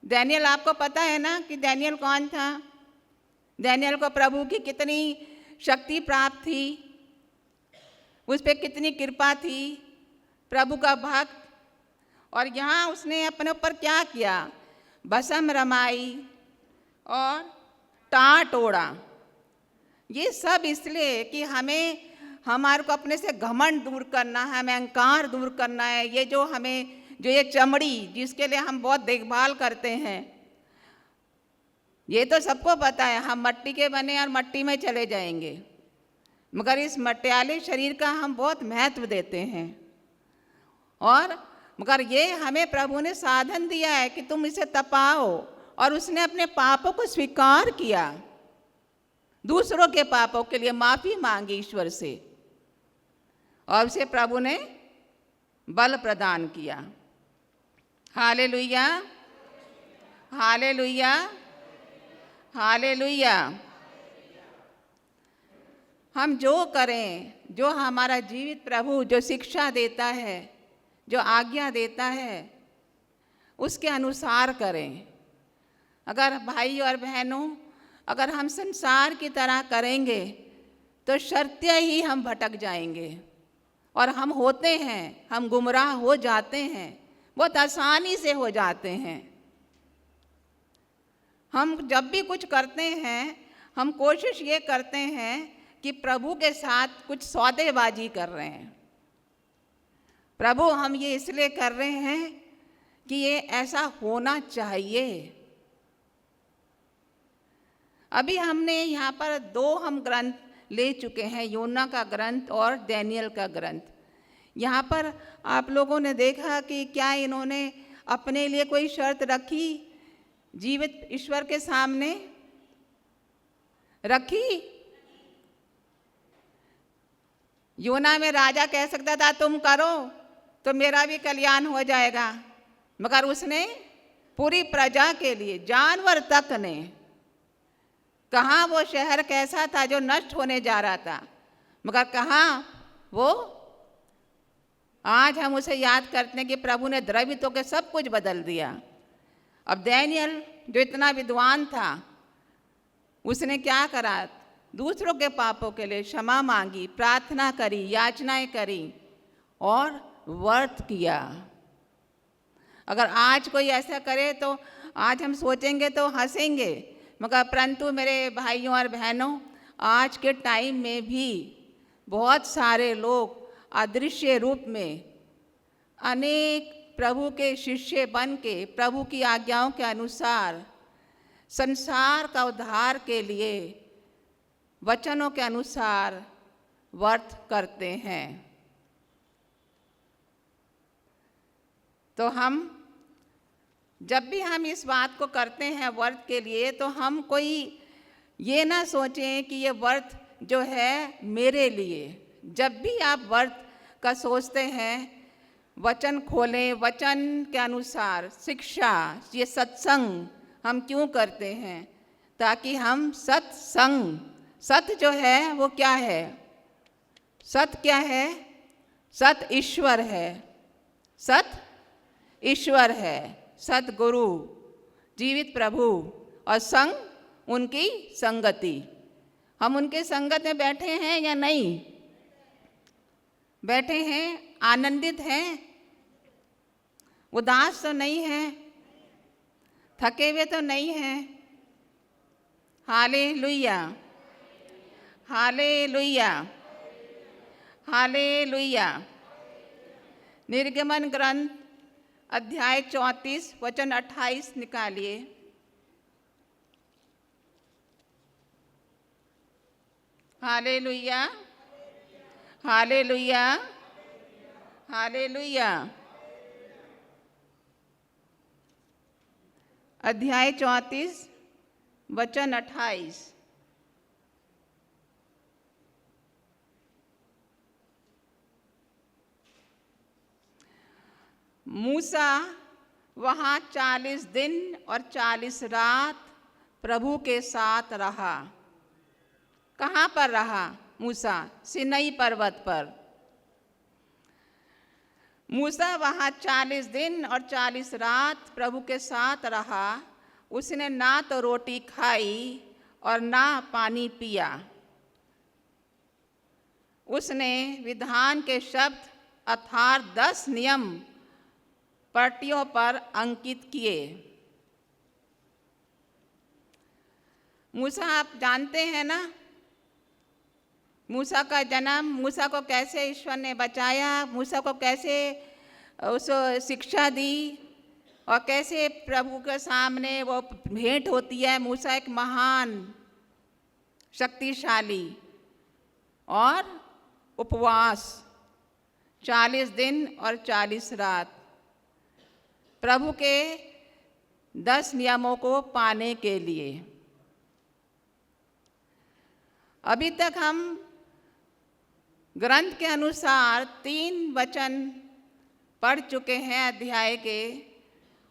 दानियल, आपको पता है ना कि दानियल कौन था? दानियल को प्रभु की कितनी शक्ति प्राप्त थी, उस पर कितनी कृपा थी, प्रभु का भक्त। और यहाँ उसने अपने ऊपर क्या किया? भस्म रमाई और टाट ओढ़ा। ये सब इसलिए कि हमारे को अपने से घमंड दूर करना है, हमें अहंकार दूर करना है। ये जो ये चमड़ी जिसके लिए हम बहुत देखभाल करते हैं, ये तो सबको पता है हम मट्टी के बने और मट्टी में चले जाएंगे, मगर इस मट्याले शरीर का हम बहुत महत्व देते हैं। और मगर ये हमें प्रभु ने साधन दिया है कि तुम इसे तपाओ, और उसने अपने पापों को स्वीकार किया, दूसरों के पापों के लिए माफ़ी मांगी ईश्वर से, और उसे प्रभु ने बल प्रदान किया। Hallelujah hallelujah hallelujah. हम जो करें, जो हमारा जीवित प्रभु जो शिक्षा देता है, जो आज्ञा देता है, उसके अनुसार करें। अगर भाई और बहनों, अगर हम संसार की तरह करेंगे तो शर्ते ही हम भटक जाएंगे, और हम होते हैं, हम गुमराह हो जाते हैं, बहुत आसानी से हो जाते हैं। हम जब भी कुछ करते हैं, हम कोशिश ये करते हैं कि प्रभु के साथ कुछ सौदेबाजी कर रहे हैं। प्रभु, हम ये इसलिए कर रहे हैं कि ये ऐसा होना चाहिए। अभी हमने यहाँ पर 2 हम ग्रंथ ले चुके हैं, योना का ग्रंथ और डैनियल का ग्रंथ। यहाँ पर आप लोगों ने देखा कि क्या इन्होंने अपने लिए कोई शर्त रखी जीवित ईश्वर के सामने? रखी? योना में राजा कह सकता था तुम करो तो मेरा भी कल्याण हो जाएगा, मगर उसने पूरी प्रजा के लिए, जानवर तक ने, कहाँ वो शहर कैसा था जो नष्ट होने जा रहा था, मगर कहाँ वो, आज हम उसे याद करते हैं कि प्रभु ने द्रवितों के सब कुछ बदल दिया। अब डैनियल जो इतना विद्वान था, उसने क्या करा? दूसरों के पापों के लिए क्षमा मांगी, प्रार्थना करी, याचनाएं करी और व्रत किया। अगर आज कोई ऐसा करे तो आज हम सोचेंगे तो हंसेंगे, मगर परंतु मेरे भाइयों और बहनों, आज के टाइम में भी बहुत सारे लोग अदृश्य रूप में अनेक प्रभु के शिष्य बन के प्रभु की आज्ञाओं के अनुसार संसार का उद्धार के लिए वचनों के अनुसार व्रत करते हैं। तो हम जब भी हम इस बात को करते हैं व्रत के लिए, तो हम कोई ये ना सोचें कि ये व्रत जो है मेरे लिए। जब भी आप व्रत का सोचते हैं, वचन खोलें, वचन के अनुसार शिक्षा, ये सत्संग हम क्यों करते हैं? ताकि हम सत्संग, सत्य जो है वो क्या है? सत्य क्या है? सत्य ईश्वर है, सत्य ईश्वर है, सतगुरु, जीवित प्रभु और संग उनकी संगति। हम उनके संगत में बैठे हैं या नहीं? बैठे हैं, आनंदित हैं, उदास तो नहीं हैं, थके हुए तो नहीं हैं। Hallelujah, hallelujah, hallelujah. निर्गमन ग्रंथ अध्याय 34 वचन 28 निकालिए। Hallelujah, hallelujah, hallelujah. अध्याय 34 वचन 28। मूसा वहाँ 40 दिन और 40 रात प्रभु के साथ रहा। कहाँ पर रहा मूसा? सिनई पर्वत पर। मूसा वहाँ 40 दिन और 40 रात प्रभु के साथ रहा। उसने ना तो रोटी खाई और ना पानी पिया। उसने विधान के शब्द अर्थात 10 नियम पट्टियों पर अंकित किए। मूसा आप जानते हैं ना, मूसा का जन्म, मूसा को कैसे ईश्वर ने बचाया, मूसा को कैसे उसको शिक्षा दी और कैसे प्रभु के सामने वो भेंट होती है। मूसा एक महान, शक्तिशाली और उपवास 40 दिन और 40 रात प्रभु के 10 नियमों को पाने के लिए। अभी तक हम ग्रंथ के अनुसार 3 वचन पढ़ चुके हैं अध्याय के,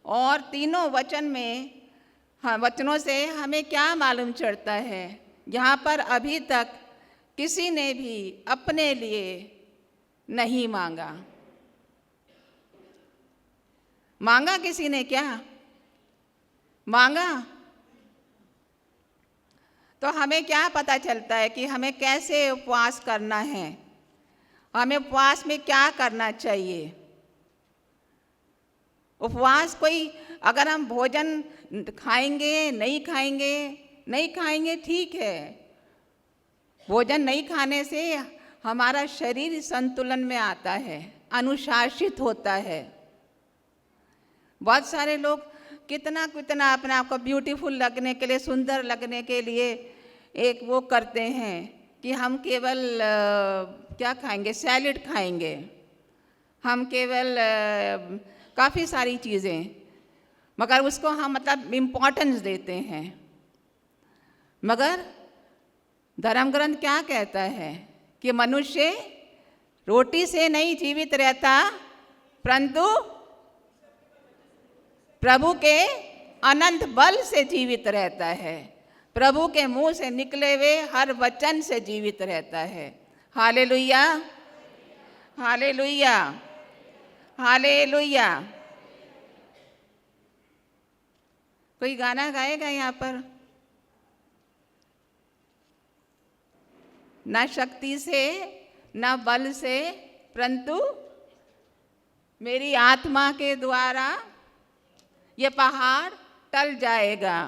और तीनों वचन में वचनों से हमें क्या मालूम चलता है? यहाँ पर अभी तक किसी ने भी अपने लिए नहीं मांगा। मांगा किसी ने? क्या मांगा? तो हमें क्या पता चलता है कि हमें कैसे उपवास करना है? हमें उपवास में क्या करना चाहिए? उपवास कोई, अगर हम भोजन खाएंगे नहीं खाएंगे, नहीं खाएंगे ठीक है। भोजन नहीं खाने से हमारा शरीर संतुलन में आता है, अनुशासित होता है। बहुत सारे लोग कितना कितना अपने आप को ब्यूटीफुल लगने के लिए, सुंदर लगने के लिए एक वो करते हैं कि हम केवल क्या खाएंगे, सैलेड खाएंगे, हम केवल काफ़ी सारी चीज़ें, मगर उसको हम मतलब इम्पोर्टेंस देते हैं। मगर धर्म ग्रंथ क्या कहता है कि मनुष्य रोटी से नहीं जीवित रहता, परंतु प्रभु के अनंत बल से जीवित रहता है, प्रभु के मुंह से निकले हुए हर वचन से जीवित रहता है। Hallelujah, hallelujah, hallelujah. कोई गाना गाएगा यहाँ पर? न शक्ति से न बल से, परंतु मेरी आत्मा के द्वारा ये पहाड़ टल जाएगा।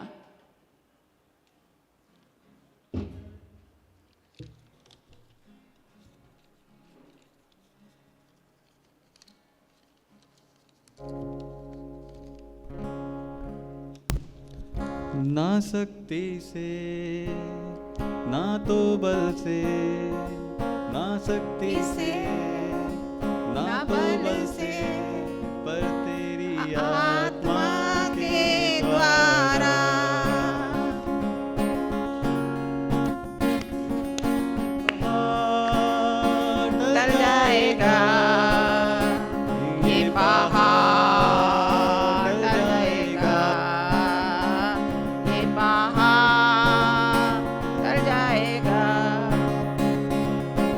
ना शक्ति से ना तो बल से, ना शक्ति से ना तो बल से, पर तेरी आत्मा के द्वारा टल जाएगा ये पहाड़, टल जाएगा ये पहाड़, टल जाएगा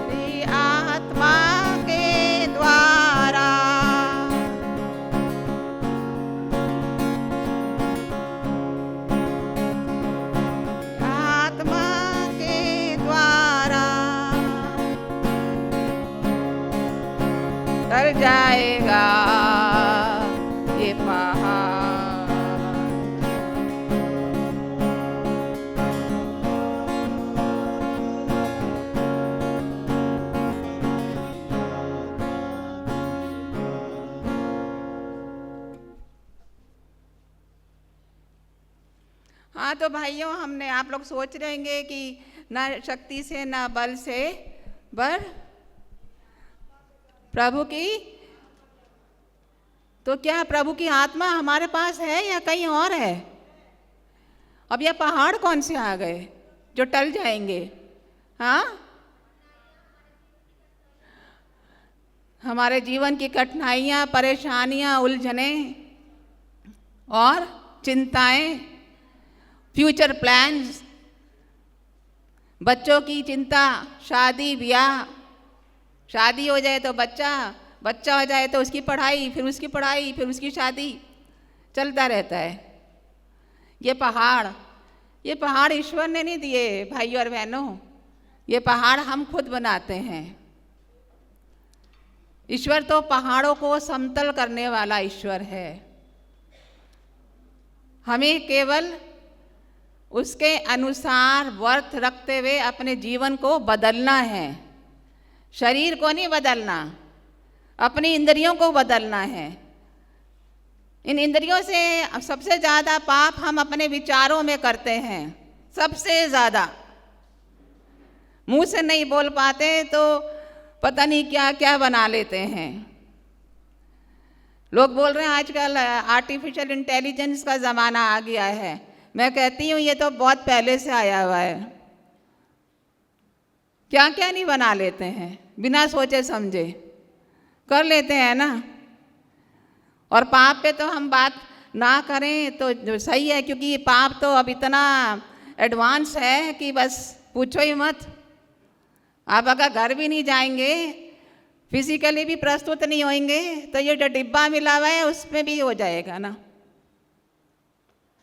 तेरी आत्मा के द्वारा। आत्मा के द्वारा टल जाएगा ये पहाड़। हाँ तो भाइयों, हमने, आप लोग सोच रहे होंगे कि ना शक्ति से ना बल से, पर प्रभु की, तो क्या प्रभु की आत्मा हमारे पास है या कहीं और है? अब ये पहाड़ कौन से आ गए जो टल जाएंगे? हाँ, हमारे जीवन की कठिनाइयाँ, परेशानियाँ, उलझने और चिंताएं, फ्यूचर प्लान्स, बच्चों की चिंता, शादी ब्याह, शादी हो जाए तो बच्चा, बच्चा हो जाए तो उसकी पढ़ाई, फिर उसकी पढ़ाई, फिर उसकी शादी, चलता रहता है। ये पहाड़ ईश्वर ने नहीं दिए भाई और बहनों, ये पहाड़ हम खुद बनाते हैं। ईश्वर तो पहाड़ों को समतल करने वाला ईश्वर है। हमें केवल उसके अनुसार वर्थ रखते हुए अपने जीवन को बदलना है। शरीर को नहीं बदलना, अपनी इंद्रियों को बदलना है। इन इंद्रियों से सबसे ज़्यादा पाप हम अपने विचारों में करते हैं, सबसे ज़्यादा। मुंह से नहीं बोल पाते तो पता नहीं क्या क्या बना लेते हैं। लोग बोल रहे हैं आजकल आर्टिफिशियल इंटेलिजेंस का ज़माना आ गया है। मैं कहती हूँ ये तो बहुत पहले से आया हुआ है। क्या क्या नहीं बना लेते हैं, बिना सोचे समझे कर लेते हैं ना। और पाप पे तो हम बात ना करें तो सही है, क्योंकि पाप तो अब इतना एडवांस है कि बस पूछो ही मत। आप अगर घर भी नहीं जाएंगे, फिजिकली भी प्रस्तुत नहीं होंगे, तो ये जो डिब्बा मिला हुआ है उसमें भी हो जाएगा ना।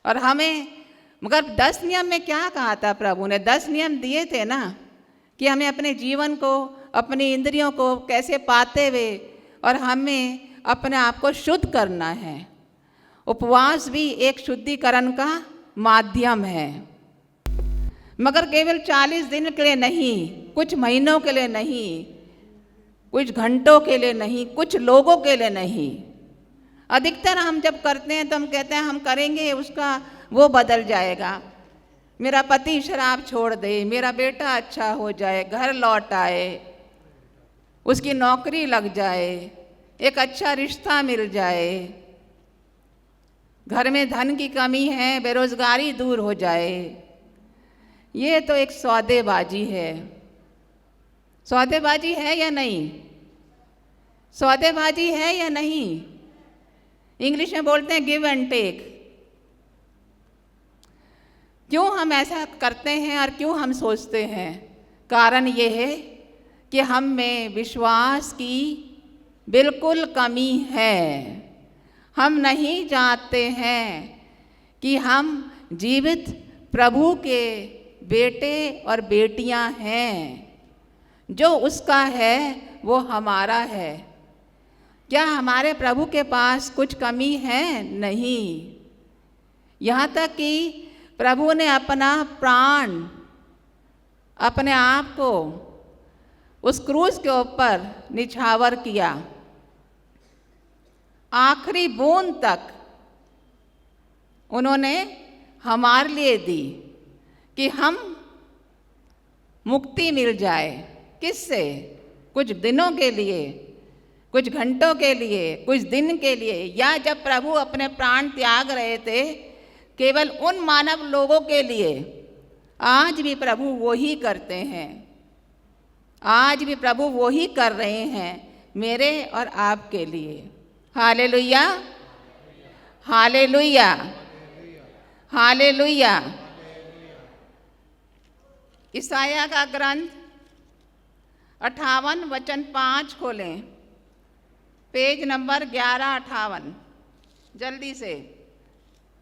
और हमें, मगर 10 नियम में क्या कहा था प्रभु ने? 10 नियम दिए थे ना कि हमें अपने जीवन को, अपनी इंद्रियों को कैसे पाते हुए और हमें अपने आप को शुद्ध करना है। उपवास भी एक शुद्धिकरण का माध्यम है, मगर केवल 40 दिन के लिए नहीं, कुछ महीनों के लिए नहीं, कुछ घंटों के लिए नहीं, कुछ लोगों के लिए नहीं। अधिकतर हम जब करते हैं तो हम कहते हैं हम करेंगे, उसका वो बदल जाएगा, मेरा पति शराब छोड़ दे, मेरा बेटा अच्छा हो जाए, घर लौट आए, उसकी नौकरी लग जाए, एक अच्छा रिश्ता मिल जाए, घर में धन की कमी है, बेरोजगारी दूर हो जाए। ये तो एक सौदेबाजी है। सौदेबाजी है या नहीं? सौदेबाजी है या नहीं? इंग्लिश में बोलते हैं गिव एंड टेक। क्यों हम ऐसा करते हैं और क्यों हम सोचते हैं? कारण ये है कि हम में विश्वास की बिल्कुल कमी है। हम नहीं जानते हैं कि हम जीवित प्रभु के बेटे और बेटियां हैं। जो उसका है वो हमारा है। क्या हमारे प्रभु के पास कुछ कमी है? नहीं। यहाँ तक कि प्रभु ने अपना प्राण, अपने आप को उस क्रूस के ऊपर निछावर किया, आखिरी बूंद तक उन्होंने हमारे लिए दी कि हम मुक्ति मिल जाए। किससे? कुछ दिनों के लिए, कुछ घंटों के लिए, कुछ दिन के लिए, या जब प्रभु अपने प्राण त्याग रहे थे केवल उन मानव लोगों के लिए। आज भी प्रभु वो ही करते हैं। आज भी प्रभु वो ही कर रहे हैं मेरे और आपके लिए। Hallelujah, hallelujah, hallelujah. ईसाया का ग्रंथ 58 वचन 5 खोलें, पेज नंबर 1158। जल्दी से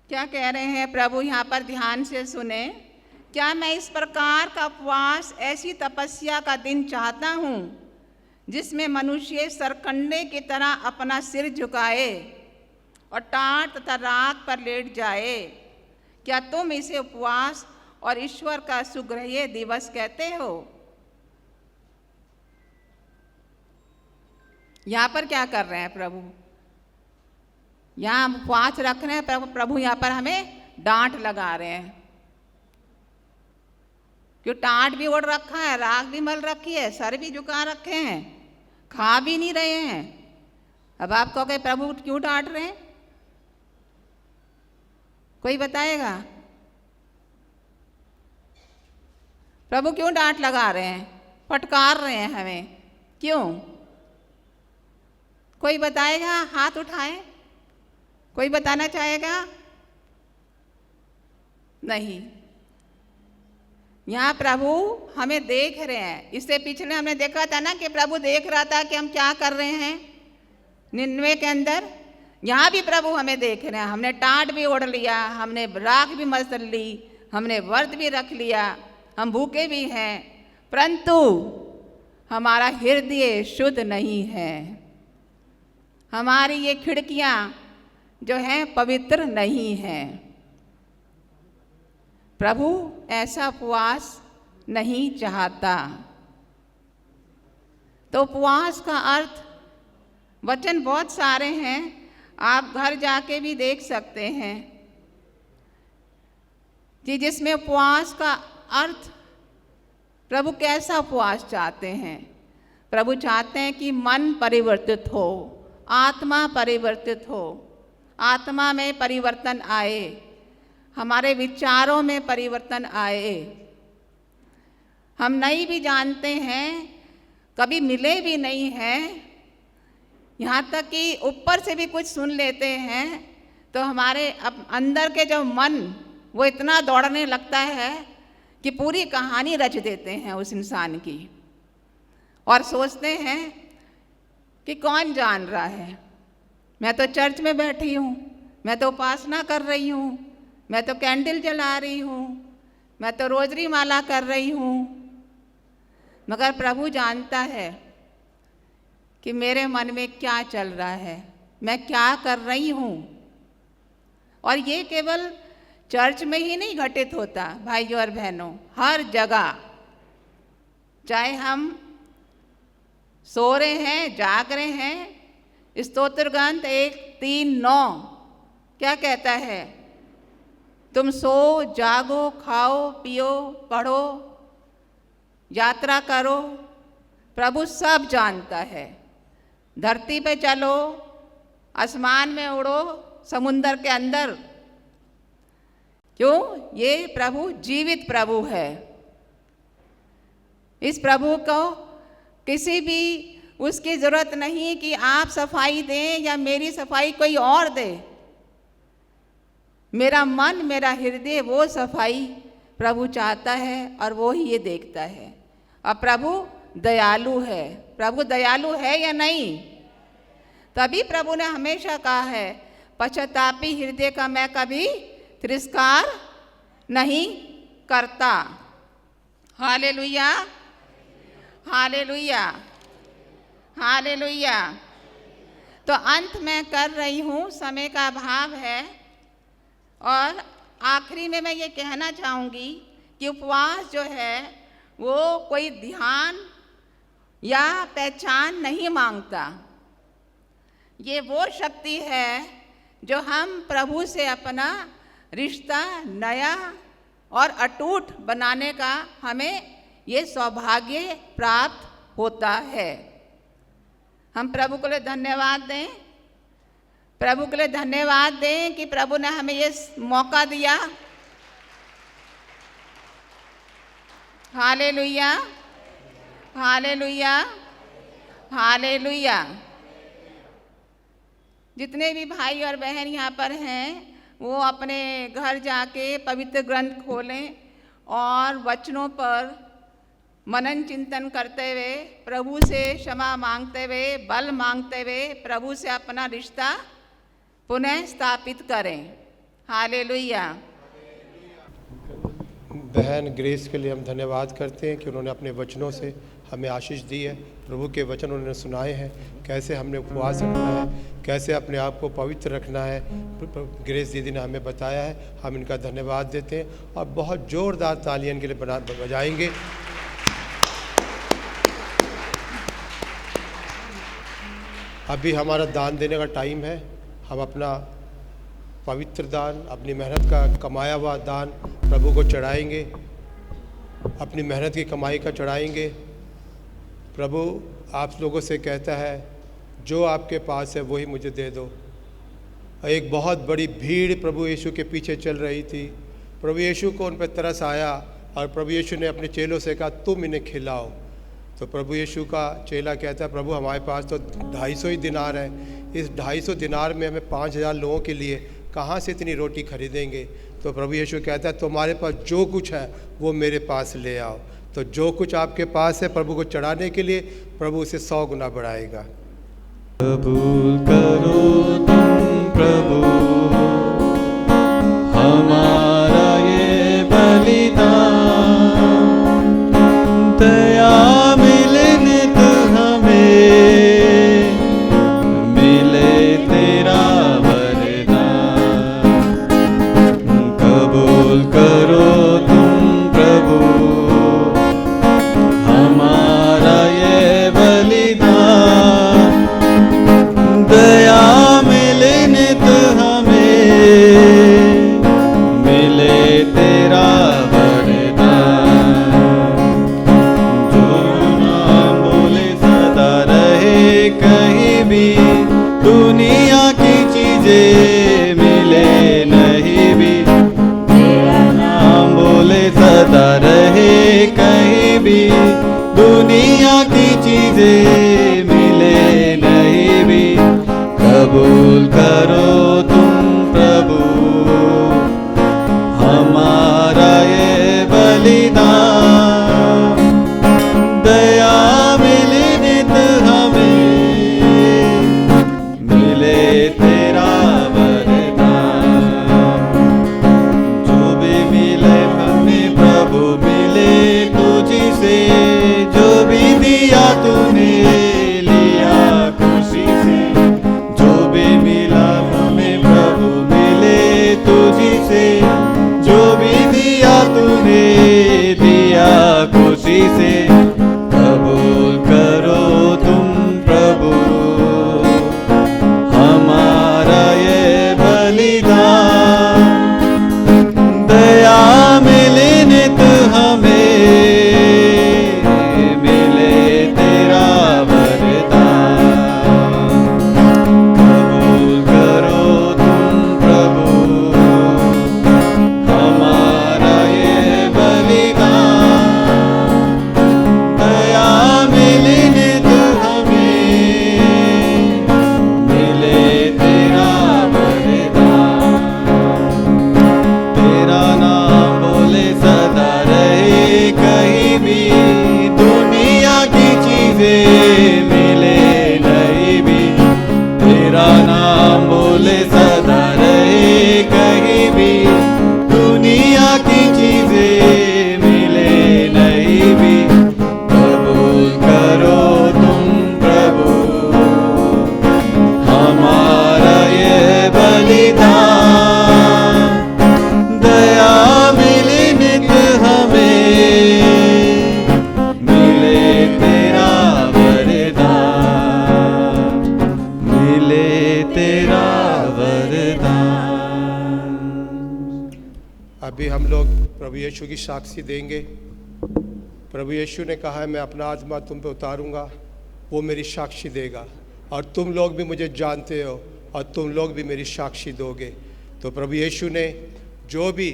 क्या कह रहे हैं प्रभु यहाँ पर, ध्यान से सुने। क्या मैं इस प्रकार का उपवास, ऐसी तपस्या का दिन चाहता हूँ जिसमें मनुष्य सरकंडे की तरह अपना सिर झुकाए और टाट तथा राख पर लेट जाए? क्या तुम इसे उपवास और ईश्वर का सुग्रह दिवस कहते हो? यहाँ पर क्या कर रहे हैं प्रभु? यहाँ हम उपवास रख रहे हैं, प्रभु यहाँ पर हमें डांट लगा रहे हैं। क्यों? टाट भी ओढ़ रखा है, राख भी मल रखी है, सर भी झुका रखे हैं, खा भी नहीं रहे हैं। अब आप कहोगे प्रभु क्यों डांट रहे हैं? कोई बताएगा? प्रभु क्यों डांट लगा रहे हैं, फटकार रहे हैं हमें? क्यों? कोई बताएगा? हाथ उठाएं। कोई बताना चाहेगा? नहीं। यहाँ प्रभु हमें देख रहे हैं। इससे पिछले हमने देखा था ना कि प्रभु देख रहा था कि हम क्या कर रहे हैं निन्वे के अंदर। यहाँ भी प्रभु हमें देख रहे हैं। हमने टाट भी ओढ़ लिया, हमने राख भी मसल ली, हमने व्रत भी रख लिया, हम भूखे भी हैं, परंतु हमारा हृदय शुद्ध नहीं है। हमारी ये खिड़कियाँ जो हैं पवित्र नहीं हैं। प्रभु ऐसा उपवास नहीं चाहता। तो उपवास का अर्थ, वचन बहुत सारे हैं, आप घर जाके भी देख सकते हैं कि जिसमें उपवास का अर्थ, प्रभु कैसा उपवास चाहते हैं। प्रभु चाहते हैं कि मन परिवर्तित हो, आत्मा परिवर्तित हो, आत्मा में परिवर्तन आए, हमारे विचारों में परिवर्तन आए। हम नहीं भी जानते हैं, कभी मिले भी नहीं हैं, यहाँ तक कि ऊपर से भी कुछ सुन लेते हैं तो हमारे अंदर के जो मन वो इतना दौड़ने लगता है कि पूरी कहानी रच देते हैं उस इंसान की, और सोचते हैं कि कौन जान रहा है, मैं तो चर्च में बैठी हूँ, मैं तो उपासना कर रही हूँ, मैं तो कैंडल जला रही हूँ, मैं तो रोजरी माला कर रही हूँ, मगर प्रभु जानता है कि मेरे मन में क्या चल रहा है, मैं क्या कर रही हूँ। और ये केवल चर्च में ही नहीं घटित होता भाइयों और बहनों, हर जगह, चाहे हम सो रहे हैं, जाग रहे हैं, स्तोत्र ग्रंथ 1:3-9 क्या कहता है? तुम सो जागो, खाओ पियो, पढ़ो, यात्रा करो, प्रभु सब जानता है। धरती पे चलो, आसमान में उड़ो, समुंदर के अंदर। क्यों? ये प्रभु जीवित प्रभु है। इस प्रभु को किसी भी उसकी ज़रूरत नहीं कि आप सफाई दें या मेरी सफाई कोई और दे। मेरा मन, मेरा हृदय, वो सफाई प्रभु चाहता है और वो ही ये देखता है। और प्रभु दयालु है। प्रभु दयालु है या नहीं? तभी प्रभु ने हमेशा कहा है, पश्चातापी हृदय का मैं कभी तिरस्कार नहीं करता। Hallelujah, hallelujah, hallelujah. तो अंत में कर रही हूँ, समय का अभाव है। और आखिरी में मैं ये कहना चाहूँगी कि उपवास जो है वो कोई ध्यान या पहचान नहीं मांगता। ये वो शक्ति है जो हम प्रभु से अपना रिश्ता नया और अटूट बनाने का हमें ये सौभाग्य प्राप्त होता है। हम प्रभु को लिए धन्यवाद दें, प्रभु के लिए धन्यवाद दें कि प्रभु ने हमें ये मौका दिया। Hallelujah, hallelujah, hallelujah. जितने भी भाई और बहन यहाँ पर हैं वो अपने घर जाके पवित्र ग्रंथ खोलें और वचनों पर मनन चिंतन करते हुए, प्रभु से क्षमा मांगते हुए, बल मांगते हुए प्रभु से अपना रिश्ता पुनः स्थापित करें। हालेलुया। बहन ग्रेस के लिए हम धन्यवाद करते हैं कि उन्होंने अपने वचनों से हमें आशीष दी है। प्रभु के वचन उन्होंने सुनाए हैं, कैसे हमने उपवास रखना है, कैसे अपने आप को पवित्र रखना है। ग्रेस दीदी ने हमें बताया है, हम इनका धन्यवाद देते हैं और बहुत ज़ोरदार तालियां इनके लिए बजाएंगे। अभी हमारा दान देने का टाइम है। हम अपना पवित्र दान, अपनी मेहनत का कमाया हुआ दान प्रभु को चढ़ाएंगे, अपनी मेहनत की कमाई का चढ़ाएंगे। प्रभु आप लोगों से कहता है, जो आपके पास है वही मुझे दे दो। एक बहुत बड़ी भीड़ प्रभु यीशु के पीछे चल रही थी। प्रभु यीशु को उन पर तरस आया और प्रभु यीशु ने अपने चेलों से कहा, तुम इन्हें खिलाओ। तो प्रभु यीशु का चेला कहता है, प्रभु हमारे पास तो 250 ही दिनार है, इस 250 दिनार में हमें 5000 लोगों के लिए कहाँ से इतनी रोटी खरीदेंगे। तो प्रभु यीशु कहता है, तुम्हारे पास जो कुछ है वो मेरे पास ले आओ। तो जो कुछ आपके पास है प्रभु को चढ़ाने के लिए, प्रभु उसे 100 गुना बढ़ाएगा। कबूल करो तुम प्रभु हमारा ये बलिदान, दया मिले नित हमें, मिले तेरा वरदान। कबूल करो तुम प्रभु हमारा ये बलिदान, दया मिले नित हमें, मिले तेरा वरदान। जो नाम बोले सदा रहे कहीं भी, दुनिया की चीजें मिले नहीं भी। तेरा नाम बोले सदा रहे कहीं भी, दुनिया की चीजें मिले नहीं भी। कबूल करो तुम प्रभु हमारा ये बलिदान, दया मिले नित हमें, मिले तेरा वरदान। जो भी मिले हमें प्रभु मिले तुझी से, जो भी दिया तूने लिया खुशी से। जो भी मिला हमें प्रभु मिले तुझी से, जो भी दिया तूने दिया खुशी से। कबूल करो तुम प्रभु अभी हम लोग प्रभु यीशु की साक्षी देंगे। प्रभु यीशु ने कहा है मैं अपना आत्मा तुम पे उतारूंगा, वो मेरी साक्षी देगा, और तुम लोग भी मुझे जानते हो और तुम लोग भी मेरी साक्षी दोगे। तो प्रभु यीशु ने जो भी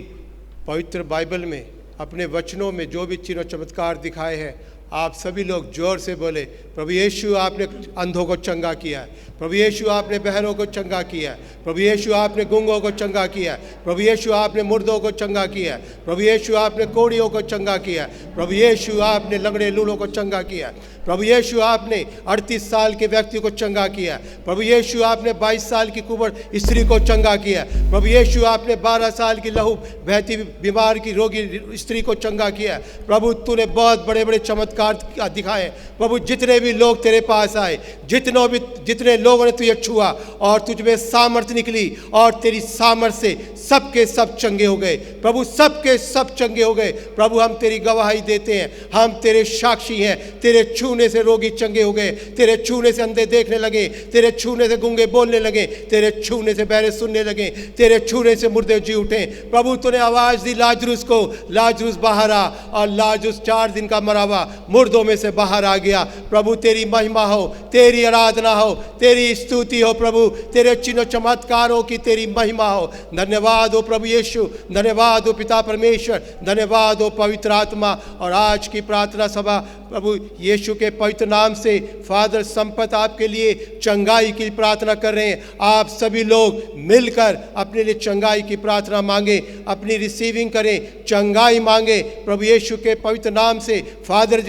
पवित्र बाइबल में अपने वचनों में जो भी चिन्ह चमत्कार दिखाए हैं, आप सभी लोग जोर से बोले, प्रभु यीशु आपने अंधों को चंगा किया है, प्रभु यीशु आपने बहनों को चंगा किया है, प्रभु यीशु आपने गूंगों को चंगा किया है, प्रभु यीशु आपने मुर्दों को चंगा किया है, प्रभु यीशु आपने कोड़ियों को चंगा किया है, प्रभु यीशु आपने लंगड़े लूलों को चंगा किया है, प्रभु यीशु आपने 38 साल के व्यक्ति को चंगा किया है, प्रभु यीशु आपने 22 साल की कुंवर स्त्री को चंगा किया है, प्रभु यीशु आपने 12 साल की लहू बहती बीमार की रोगी स्त्री को चंगा किया है। प्रभु तूने बहुत बड़े बड़े चमत्कार दिखाए। प्रभु जितने भी लोग तेरे पास आए, जितने लोगों ने तुझे छुआ और तुझ में सामर्थ्य निकली और तेरी सामर्थ्य से सबके सब चंगे हो गए। प्रभु सबके सब चंगे हो गए। प्रभु हम तेरी गवाही देते हैं, हम तेरे साक्षी हैं। तेरे छूने से रोगी चंगे हो गए, तेरे छूने से अंधे देखने लगे, तेरे छूने से गूंगे बोलने लगे, तेरे छूने से बहरे सुनने लगे, तेरे छूने से मुर्दे जी उठे। प्रभु तूने आवाज़ दी लाजरूस को, लाजरूस बाहर आ, और लाजरूस 4 दिन का मरा हुआ मुर्दों में से बाहर आ गया। प्रभु तेरी महिमा हो, तेरी आराधना हो, तेरी स्तुति हो। प्रभु तेरे चिन्ह चमत्कारों की तेरी महिमा हो। धन्यवाद हो प्रभु यीशु, धन्यवाद हो पिता परमेश्वर, धन्यवाद हो पवित्र आत्मा। और आज की प्रार्थना सभा प्रभु यीशु के पवित्र नाम से फादर संपत आपके लिए चंगाई की प्रार्थना कर रहे हैं। आप सभी लोग मिलकर अपने लिए चंगाई की प्रार्थना मांगे, अपनी रिसीविंग करें, चंगाई मांगे प्रभु यीशु के पवित्र नाम से। फादर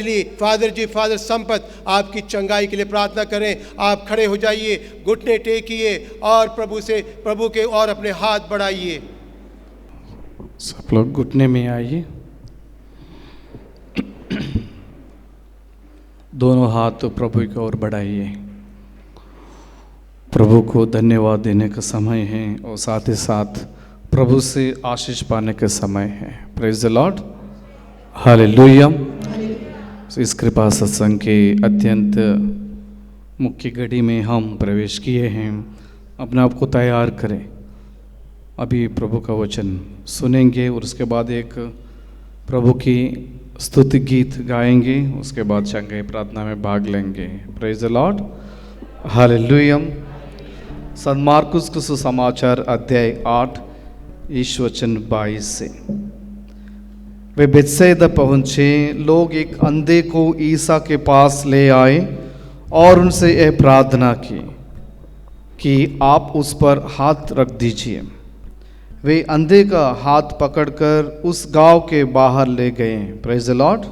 फादर संपत आपकी चंगाई के लिए प्रार्थना करें। आप खड़े हो जाइए, घुटने टेकिए और प्रभु के और अपने हाथ बढ़ाइए। सब लोग घुटने में आइए, दोनों हाथ प्रभु की ओर बढ़ाइए। प्रभु को धन्यवाद देने का समय है और साथ ही साथ प्रभु से आशीष पाने का समय है। Praise the Lord, hallelujah. इस कृपा सत्संग के अत्यंत मुख्य घड़ी में हम प्रवेश किए हैं। अपने आप को तैयार करें। अभी प्रभु का वचन सुनेंगे और उसके बाद एक प्रभु की स्तुति गीत गाएंगे, उसके बाद चंगाई प्रार्थना में भाग लेंगे। Praise the Lord, hallelujah. संत मार्कुस का सुसमाचार अध्याय 8 ईश वचन 22 से। वे बेथसेदा पहुँचे। लोग एक अंधे को ईसा के पास ले आए और उनसे यह प्रार्थना की कि आप उस पर हाथ रख दीजिए। वे अंधे का हाथ पकड़कर उस गांव के बाहर ले गए। Praise the Lord.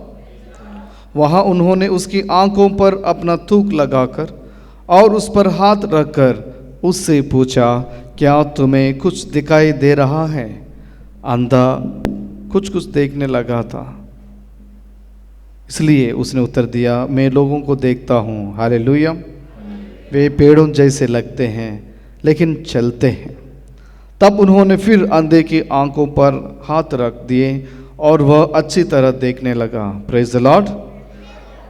वहाँ उन्होंने उसकी आंखों पर अपना थूक लगाकर और उस पर हाथ रखकर उससे पूछा, क्या तुम्हें कुछ दिखाई दे रहा है? अंधा कुछ देखने लगा था, इसलिए उसने उत्तर दिया, मैं लोगों को देखता हूँ। हालेलुया। वे पेड़ों जैसे लगते हैं लेकिन चलते हैं। तब उन्होंने फिर अंधे की आंखों पर हाथ रख दिए और वह अच्छी तरह देखने लगा। Praise the Lord.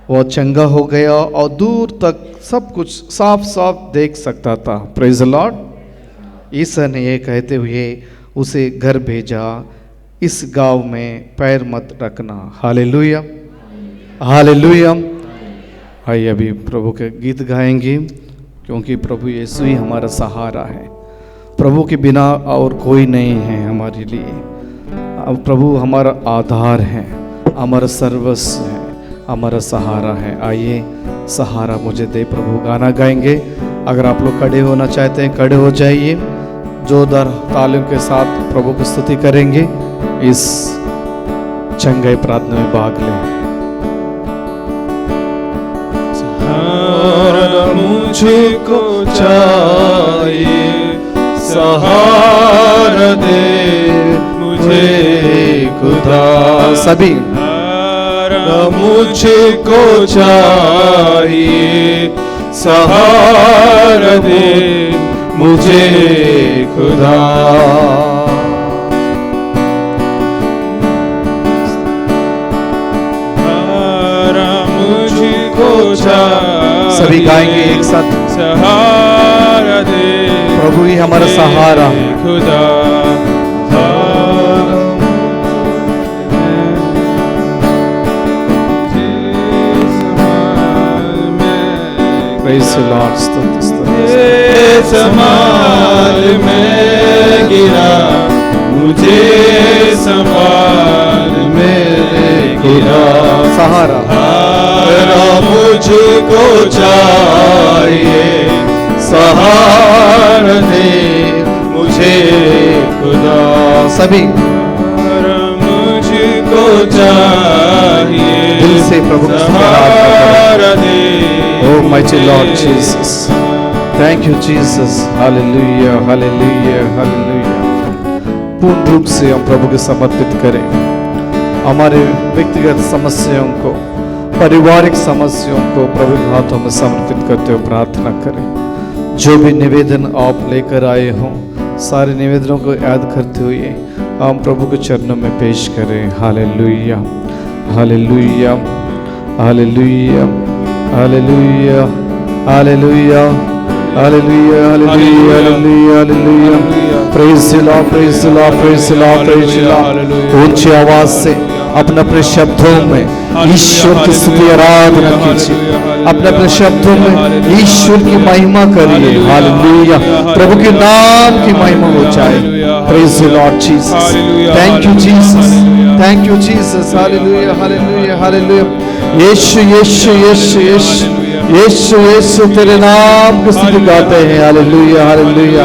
वह चंगा हो गया और दूर तक सब कुछ साफ साफ देख सकता था। Praise the Lord. ईसा ने यह कहते हुए उसे घर भेजा, इस गांव में पैर मत रखना। Hallelujah, hallelujah. आइए अभी प्रभु के गीत गाएंगे, क्योंकि प्रभु यीशु ही हमारा सहारा है। प्रभु के बिना और कोई नहीं है हमारे लिए। अब प्रभु हमारा आधार है, हमारा सर्वस्व है, हमारा सहारा है। आइए सहारा मुझे दे प्रभु गाना गाएंगे। अगर आप लोग खड़े होना चाहते हैं खड़े हो जाइए। जोरदार तालियों के साथ प्रभु की स्तुति करेंगे। इस चंगाई प्रार्थना में भाग लें। सहारा मुझको चाहिए, सहारा दे मुझे खुदा। सभी सहारा मुझको चाहिए, सहारा दे मुझे खुदा। सहारा मुझको चाहिए, सभी गाएंगे एक साथ। सहारा दे प्रभु ही हमारा सहारा है। खुदा। सहारा प्रेज द लॉर्ड, स्तुति स्तुति। संभाल मैं गिरा, मुझे संभाल मेरे गिरा, सहारा सहारा मुझको चाहिए, सहारा दे मुझे खुदा, सभी सहारा मुझको चाहिए, दिल से प्रभु की आराधना सहारा दे। Oh mighty Lord Jesus, thank you Jesus, hallelujah, hallelujah, hallelujah। पूर्ण रूप से हम प्रभु के समर्पित करें हमारे व्यक्तिगत समस्याओं को, पारिवारिक समस्याओं को प्रभु के हाथों में समर्पित करते हुए प्रार्थना करें। जो भी निवेदन आप लेकर आए हों, सारे निवेदनों को याद करते हुए हम प्रभु के चरणों में पेश करें। Hallelujah, hallelujah, hallelujah, hallelujah, hallelujah, hallelujah, hallelujah, hallelujah, hallelujah. Praise the Lord, praise the Lord, praise the Lord, praise the Lord. ऊंची आवाज से अपने अपने शब्दों में ईश्वर की स्तुति आराधना कीजिए, अपने अपने शब्दों में ईश्वर की महिमा करिए। हालेलुया, प्रभु के नाम की महिमा हो जाए। Praise the Lord Jesus, thank you Jesus, thank you Jesus. Hallelujah, hallelujah, hallelujah. यीशु, यीशु, यीशु, यीशु, यीशु, यीशु, तेरे नाम की स्तुति गाते हैं। Hallelujah, hallelujah,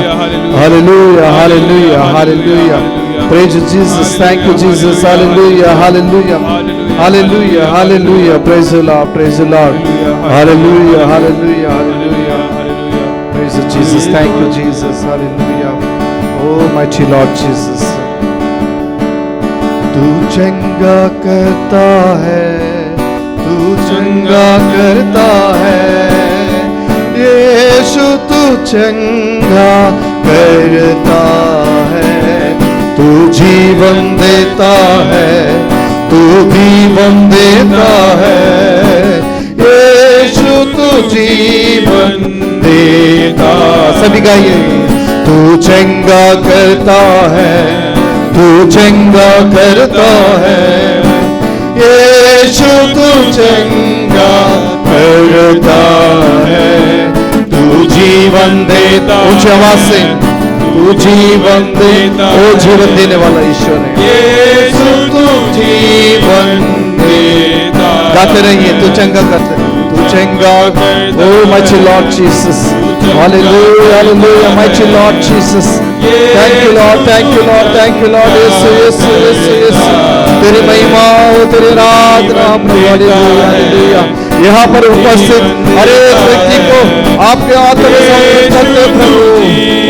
hallelujah, hallelujah, hallelujah. Praise Jesus, thank you Jesus, hallelujah, hallelujah, hallelujah, hallelujah. Praise the Lord, praise the Lord, hallelujah, hallelujah, hallelujah. Praise the Jesus, thank you Jesus, hallelujah. Oh mighty Lord Jesus, तू चंगा करता है, तू चंगा करता है, यीशु तू चंगा करता है, तू जीवन देता है, तू जीवन देता है, यीशु तू जीवन देता। सभी गाइए, तू चंगा करता है, तू चंगा करता है, यीशु तू चंगा करता है, तू जीवन देता। ऊंची आवाज से, तू जीवन देता, ओ जीवन देने वाला ईश्वर है। यीशु तू जीवन देता। गाते रहिए, तू चंगा करते, तू चंगा। O mighty Lord Jesus, hallelujah, hallelujah, mighty Lord Jesus. Thank you Lord, thank you Lord, thank you Lord. यीशु, यीशु, यीशु, यीशु, तेरी महिमा हो, तेरी आराधना प्रभु। Hallelujah, hallelujah. यहाँ पर उपस्थित हर एक व्यक्ति को आपके हाथों में समर्पित करते प्रभु।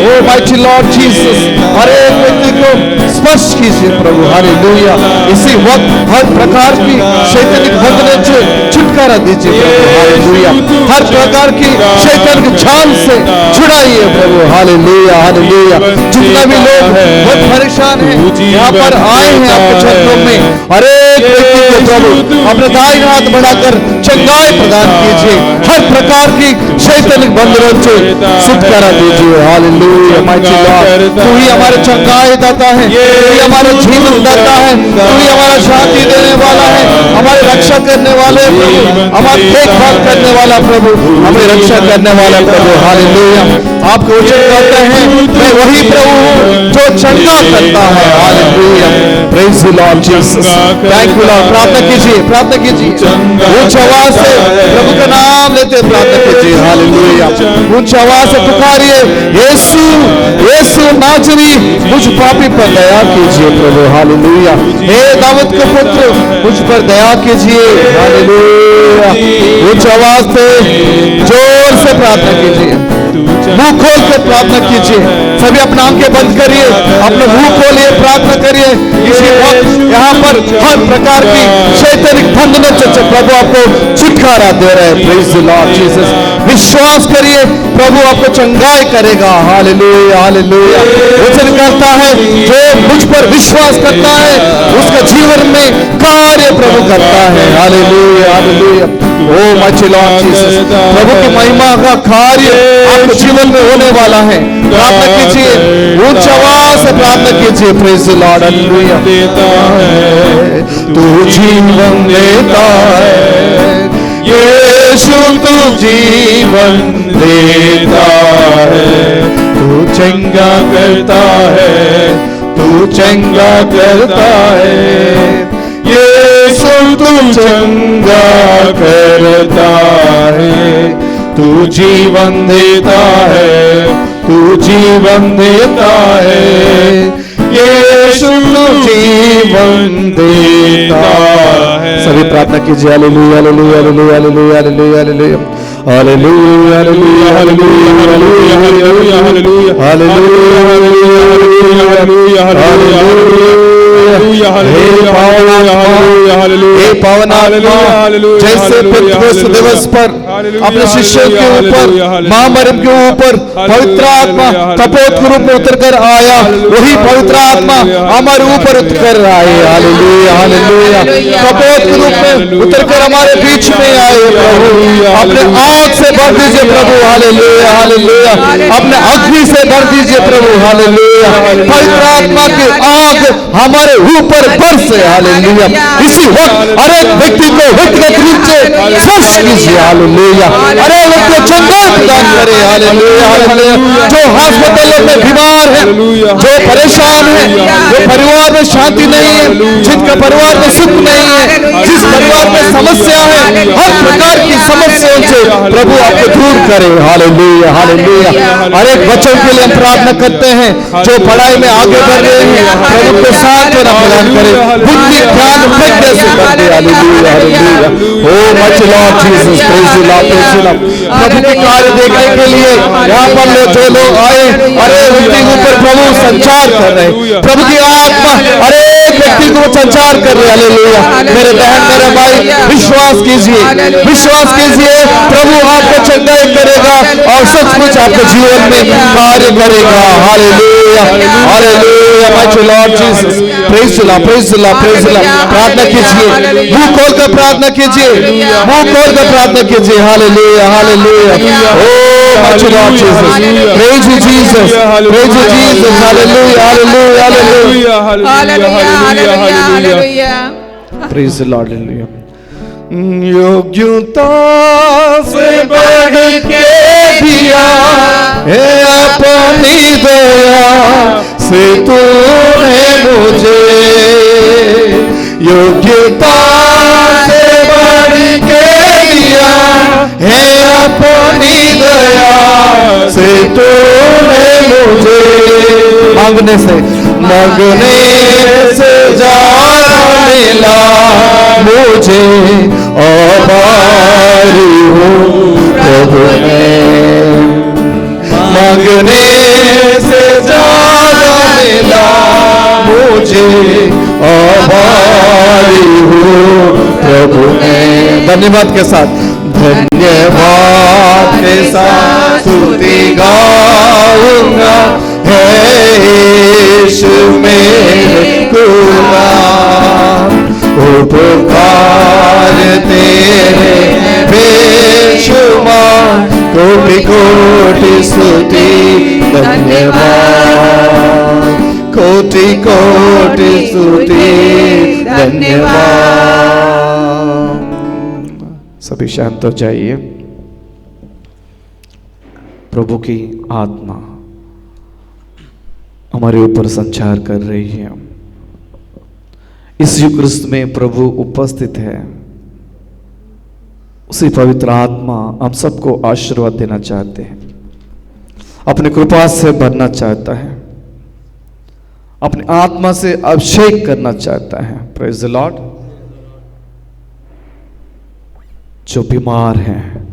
ओ माइटी लॉर्ड जीसस, हर एक व्यक्ति को स्पर्श कीजिए प्रभु। हालेलुया। इसी वक्त हर प्रकार की शैतानिक बंधन से छुटकारा दीजिए प्रभु। हालेलुया। हर प्रकार की शैतान के जाल से छुड़ाइए प्रभु। Hallelujah, hallelujah. जितना भी लोग बहुत परेशान हैं, यहाँ पर आए हैं आपके चरणों में, हर एक व्यक्ति को प्रभु अपने दाहिने हाथ बढ़ाकर चंगाई प्रदान कीजिए। हर प्रकार की शैतानिक बंधनों से छुटकारा दीजिए। हालेलुया, माइटी लॉर्ड, तू ही हमारे चंगाई दाता है, तू ही हमारा जीवन दाता है, तू ही हमारा शांति देने वाला है, हमारी रक्षा करने वाले प्रभु, हमारी देखभाल करने वाला प्रभु, हमें रक्षा करने वाला प्रभु। हालेलुया। आपको उचित करते हैं, मैं वही प्रभु हूँ जो चंगा करता है। Hallelujah, praise the Lord Jesus, thank you Lord. प्रार्थना कीजिए, प्रार्थना कीजिए, ऊंची आवाज से प्रभु का नाम लेते प्रार्थना कीजिए। हालेलुया, ऊंची आवाज से पुकारिए, यीशु, यीशु नाज़री, मुझ पापी पर दया कीजिए प्रभु। हालेलुया। हे दाऊद के पुत्र, मुझ पर दया कीजिए। हालेलुया। ऊंची आवाज से जोर से प्रार्थना कीजिए, मुंह खोल कर प्रार्थना कीजिए। सभी अपना आंखें बंद करिए, अपने मुंह खोलिए, प्रार्थना करिए। इसी वक्त यहाँ पर हर प्रकार की शैतानिक बंधनों से प्रभु आपको छुटकारा दे रहे हैं। Praise the Lord Jesus. विश्वास करिए, प्रभु आपको चंगाई करेगा। Hallelujah, hallelujah. वचन कहता है, जो मुझ पर विश्वास करता है उसका जीवन में कार्य प्रभु करता है। Hallelujah, hallelujah. O mighty Lord Jesus, प्रभु की महिमा का कार्य आपके जीवन में होने वाला है। प्रार्थना कीजिए, उच्च आवाज से प्रार्थना कीजिए। Praise the Lord, hallelujah. तू जीवन देता है, यीशु तू जीवन देता है, तू चंगा करता है, तू चंगा करता है। यीशु तू चंगा करता है, तू जीवन देता है, तू जीवन देता है। यीशु तू जीवन देता है। सभी प्रार्थना कीजिए। Hallelujah hallelujah hallelujah hallelujah hallelujah hallelujah hallelujah hallelujah hallelujah hallelujah hallelujah पावन आत्मा, जैसे पेंतिकोस्त दिवस पर अपने शिष्यों के ऊपर, महामरियम के ऊपर पवित्र आत्मा कपोत के रूप में उतर कर आया, वही पवित्र आत्मा हमारे ऊपर उतर कर आए। Hallelujah hallelujah. कपोत के रूप में उतर कर हमारे बीच में आए। प्रभु अपने आग से भर दीजिए प्रभु। Hallelujah hallelujah. अपने अग्नि से भर दीजिए प्रभु। हालेलुया। पवित्र आत्मा की आग हमारे ऊपर बरसे। हालेलुया। इसी वक्त हर एक व्यक्ति को व्यक्तिगत रूप से स्पर्श कीजिए। हालेलुया। हर एक व्यक्ति को चंगा प्रदान करे। Hallelujah hallelujah. जो हॉस्पिटलों में बीमार है, जो परेशान है, जो परिवार में शांति नहीं है, जिनका परिवार में सुख नहीं है, जिस परिवार में समस्या है, हर प्रकार की समस्याओं से प्रभु आपको दूर करे। Hallelujah hallelujah. हर एक बच्चों के लिए हम प्रार्थना करते हैं जो पढ़ाई में आगे बढ़ रहे हैं, प्रभु को सांत्वना प्रदान करे, बुद्धि ज्ञान प्रज्ञा से कर दे। Hallelujah hallelujah. O much Lord Jesus, praise the Lord, praise the Lord. प्रभु के कार्य देखने के लिए यहाँ पर जो लोग आए, अरे व्यक्ति के ऊपर प्रभु संचार कर रहे, प्रभु की आत्मा हर एक व्यक्ति को संचार कर रहे। हालेलुया। मेरे बहन मेरे भाई, विश्वास कीजिए, विश्वास कीजिए, प्रभु आपको चंगाई करेगा और सचमुच आपके जीवन में कार्य करेगा। Hallelujah hallelujah. Much Lord Jesus, praise the Lord, praise the Lord, praise the Lord. प्रार्थना कीजिए, मुंह खोल कर प्रार्थना कीजिए, मुंह खोल कर प्रार्थना कीजिए। Hallelujah hallelujah. O much Lord Jesus, praise you Jesus, praise you Jesus. Hallelujah hallelujah hallelujah hallelujah. Praise the Lord. Hallelujah. योग्यता से बढ़ के दिया है अपनी दया से तूने मुझे, योग्यता से बढ़ के दिया है अपनी दया से तूने मुझे। मांगने से ज्यादा मिला मुझे, आभारी हूँ प्रभु मैं। मांगने से ज्यादा मिला मुझे, आभारी हूँ प्रभु मैं। धन्यवाद के साथ, धन्यवाद के साथ स्तुति गाऊंगा, है यीशु मेरे खुदा। उपकार तेरे बेशुमार, कोटि कोटि स्तुति धन्यवाद, कोटि कोटि स्तुति धन्यवाद। सभी शांत हो जाइए। प्रभु की आत्मा हमारे ऊपर संचार कर रही है। इस युक्रिस्त में प्रभु उपस्थित है। उसी पवित्र आत्मा हम सबको आशीर्वाद देना चाहते हैं, अपनी कृपा से भरना चाहता है, अपनी आत्मा से अभिषेक करना चाहता है। Praise the Lord. जो बीमार हैं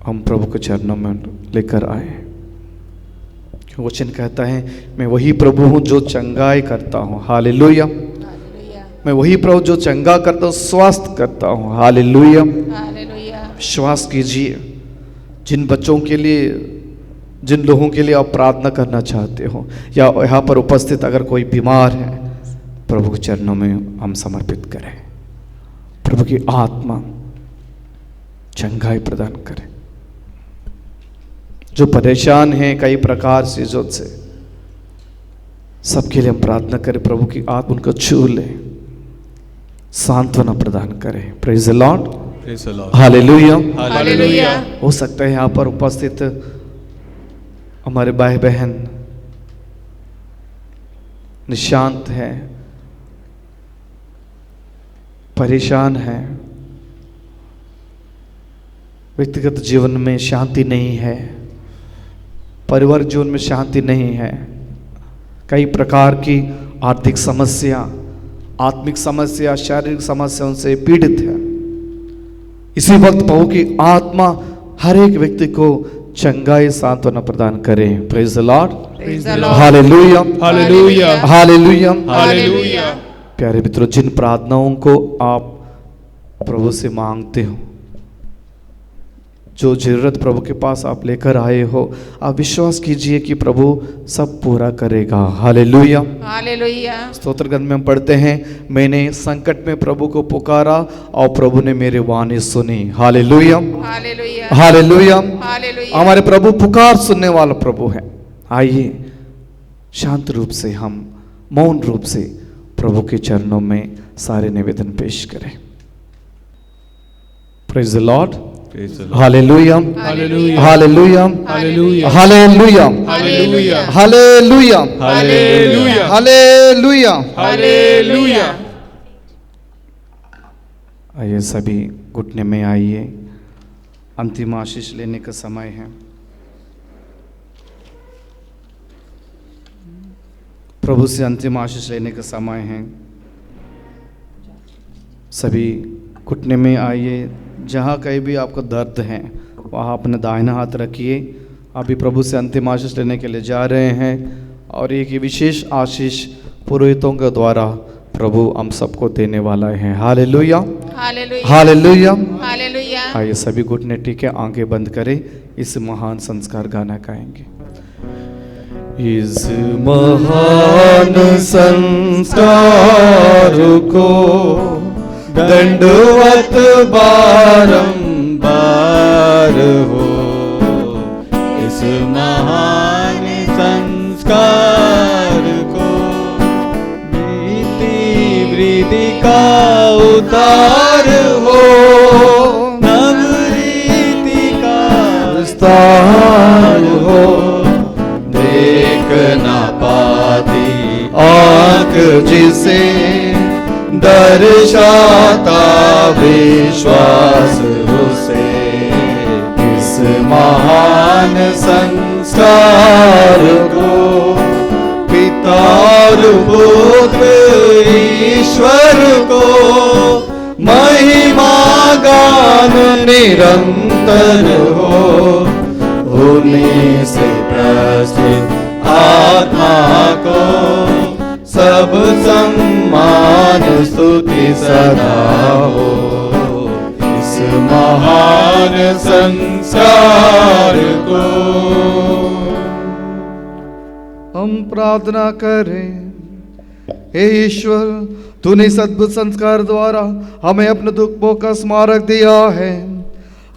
हम प्रभु के चरणों में लेकर आए। वचन कहता है मैं वही प्रभु हूं जो चंगाई करता हूं। हालेलुया। मैं वही प्रभु जो चंगा करता हूं, स्वस्थ करता हूं। हालेलुया। विश्वास कीजिए। जिन बच्चों के लिए, जिन लोगों के लिए आप प्रार्थना करना चाहते हो, या यहाँ पर उपस्थित अगर कोई बीमार है, प्रभु के चरणों में हम समर्पित करें। प्रभु की आत्मा चंगाई प्रदान करे। जो परेशान हैं कई प्रकार से चीजों से, सबके लिए हम प्रार्थना करें। प्रभु की आत्मा उनको छू ले, सांत्वना प्रदान करे। Praise the Lord. Praise the Lord. Hallelujah. Hallelujah. हो सकता है यहाँ पर उपस्थित हमारे भाई बहन निशांत है, परेशान है, व्यक्तिगत जीवन में शांति नहीं है, परिवार जीवन में शांति नहीं है, कई प्रकार की आर्थिक समस्या, आत्मिक समस्या, शारीरिक समस्याओं से पीड़ित है। इसी वक्त प्रभु की आत्मा हर एक व्यक्ति को चंगाई सांत्वना प्रदान करे। Praise the Lord, hallelujah, hallelujah, hallelujah, hallelujah. प्यारे मित्रों, जिन प्रार्थनाओं को आप प्रभु से मांगते हो, जो जरूरत प्रभु के पास आप लेकर आए हो, आप विश्वास कीजिए कि प्रभु सब पूरा करेगा। Hallelujah, hallelujah. स्तोत्र ग्रंथ में हम पढ़ते हैं, मैंने संकट में प्रभु को पुकारा और प्रभु ने मेरे वाणी सुनी। Hallelujah, hallelujah. हालेलुया। हालेलुया। हमारे प्रभु पुकार सुनने वाला प्रभु है। आइए शांत रूप से हम मौन रूप से प्रभु के चरणों में सारे निवेदन पेश करें। Praise the Lord, Praise the Lord. Hallelujah, hallelujah, hallelujah, hallelujah, hallelujah, hallelujah, hallelujah, hallelujah, hallelujah. Hallelujah. आइए सभी घुटने में आइए, अंतिम आशीष लेने का समय है। प्रभु से अंतिम आशीष लेने का समय है। सभी घुटने में आइए, जहाँ कहीं भी आपको दर्द है वहाँ अपना दाहिना हाथ रखिए। अभी प्रभु से अंतिम आशीष लेने के लिए जा रहे हैं और एक विशेष आशीष पुरोहितों के द्वारा प्रभु हम सबको देने वाला है। Hallelujah, hallelujah. हालेलुया। हालेलुया। आइए सभी घुटने टेके आंखें बंद करें, इस महान संस्कार गाना गाएंगे। इस महान संस्कार को दंडवत बारंबार हो, इस महान संस्कार को नीति वृद्धि का उतार हो, नवरीति का विस्तार हो, देख ना पाती आँख जिसे दर्शाता विश्वास उसे, इस महान संस्कार को पिता और पुत्र ईश्वर को महिमा गान निरंतर हो, उन्हीं से प्रस्तुत आत्मा को सब सम्मान स्तुति सदा हो, इस महान संस्कार को। हम प्रार्थना करें। हे ईश्वर, तूने इस अद्भुत संस्कार द्वारा हमें अपने दुखों का स्मारक दिया है।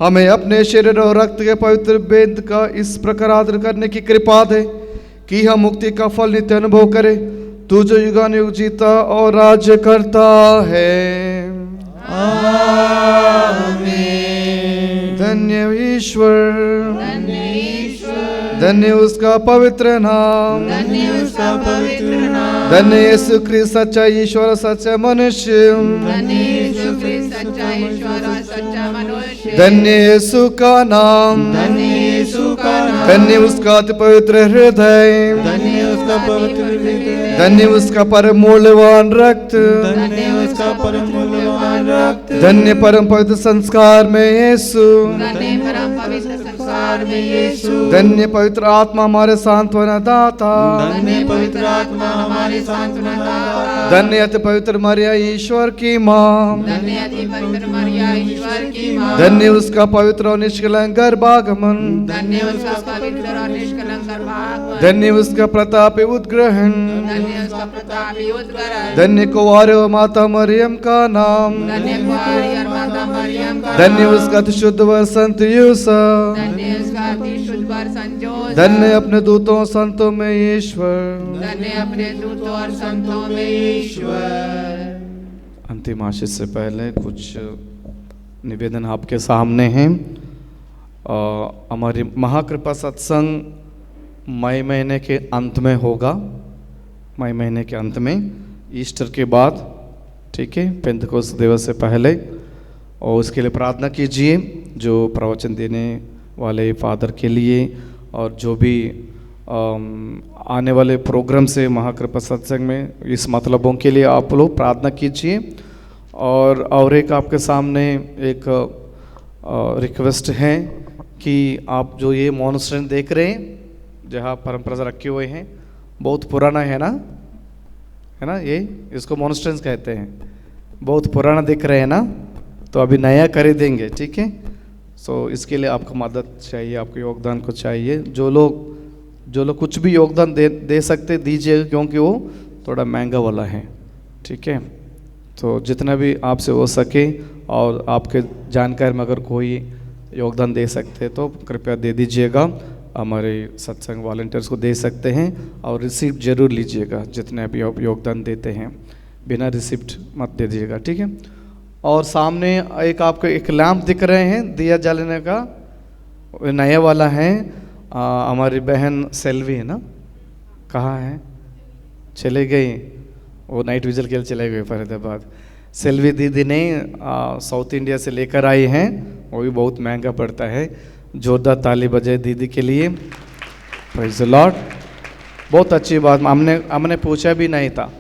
हमें अपने शरीर और रक्त के पवित्र वेद का इस प्रकार आदर करने की कृपा दे कि हम मुक्ति का फल नित्य अनुभव करें। तू जो युगानुयुग जीता और राज्य करता है। आमीन। धन्य ईश्वर, धन्य उसका पवित्र नाम, धन्य उसका पवित्र नाम, धन्य यीशु ख्रिस्त सच्चा ईश्वर सच्चा मनुष्य, धन्य यीशु ख्रिस्त सच्चा ईश्वर और सच्चा मनुष्य, धन्य यीशु का नाम, धन्य यीशु का नाम, धन्य उसका अति पवित्र हृदय, धन्य उसका पवित्र हृदय, धन्य उसका परम मूल्यवान रक्त, धन्य उसका परम मूल्यवान रक्त, धन्य परम पवित्र संस्कार में यीशु, धन्य परम पवित्र संस्कार में यीशु, धन्य पवित्र आत्मा हमारे सांत्वना दाता, धन्य पवित्र आत्मा हमारे सांत्वना दाता, धन्य अति पवित्र मरिया ईश्वर की माँ, धन्य अति पवित्र मरिया ईश्वर की माँ, धन्य उसका पवित्र और निष्कलंक गर्भागमन, धन्य उसका पवित्र और निष्कलंक गर्भागमन, धन्य उसका प्रतापी उद्ग्रहण, धन्य उसका प्रतापी उद्ग्रहण, धन्य कुंवारी माता मरियम का नाम, धन्य कुंवारी और माता मरियम का धन्य नाम, उसका अति शुद्ध वर संत यूसुफ, धन्य उसका अति शुद्ध वर संजोग, धन्य अपने दूतों संतों में ईश्वर। धन्य अपने दूतों और संतों में ईश्वर। अंतिम आशीष से पहले कुछ निवेदन आपके सामने हैं। हमारी महाकृपा सत्संग मई महीने के अंत में होगा, मई महीने के अंत में, ईस्टर के बाद, ठीक है, पेंतकोस्त दिवस से पहले। और उसके लिए प्रार्थना कीजिए, जो प्रवचन देने वाले फादर के लिए और जो भी आने वाले प्रोग्राम से महाकृपा सत्संग में, इस मतलबों के लिए आप लोग प्रार्थना कीजिए। और एक आपके सामने एक रिक्वेस्ट है कि आप जो ये मॉन्स्ट्रेन देख रहे हैं, जहाँ परंपरा से रखे हुए हैं, बहुत पुराना है ना, है ना, ये इसको मॉन्स्ट्रेन्स कहते हैं, बहुत पुराना दिख रहे हैं ना, तो अभी नया खरीदेंगे, ठीक है। सो इसके लिए आपको मदद चाहिए, आपको योगदान को चाहिए। जो लोग कुछ भी योगदान दे सकते दीजिए, क्योंकि वो थोड़ा महंगा वाला है, ठीक है। तो जितना भी आपसे हो सके, और आपके जानकारी में अगर कोई योगदान दे सकते तो कृपया दे दीजिएगा। हमारे सत्संग वॉलंटियर्स को दे सकते हैं, और रिसिप्ट जरूर लीजिएगा, जितने भी आप योगदान देते हैं, बिना रिसिप्ट मत दे दीजिएगा, ठीक है। और सामने एक आपको एक लैंप दिख रहे हैं दिया जलाने का, नया वाला है। हमारी बहन सेल्वी है ना, कहाँ है, चले गई, वो नाइट विजिल के लिए चले गए फरीदाबाद। सेल्वी दीदी ने साउथ इंडिया से लेकर आई हैं, वो भी बहुत महंगा पड़ता है। जोरदार ताली बजाए दीदी के लिए, प्रेज़ द लॉर्ड। बहुत अच्छी बात, हमने पूछा भी नहीं था,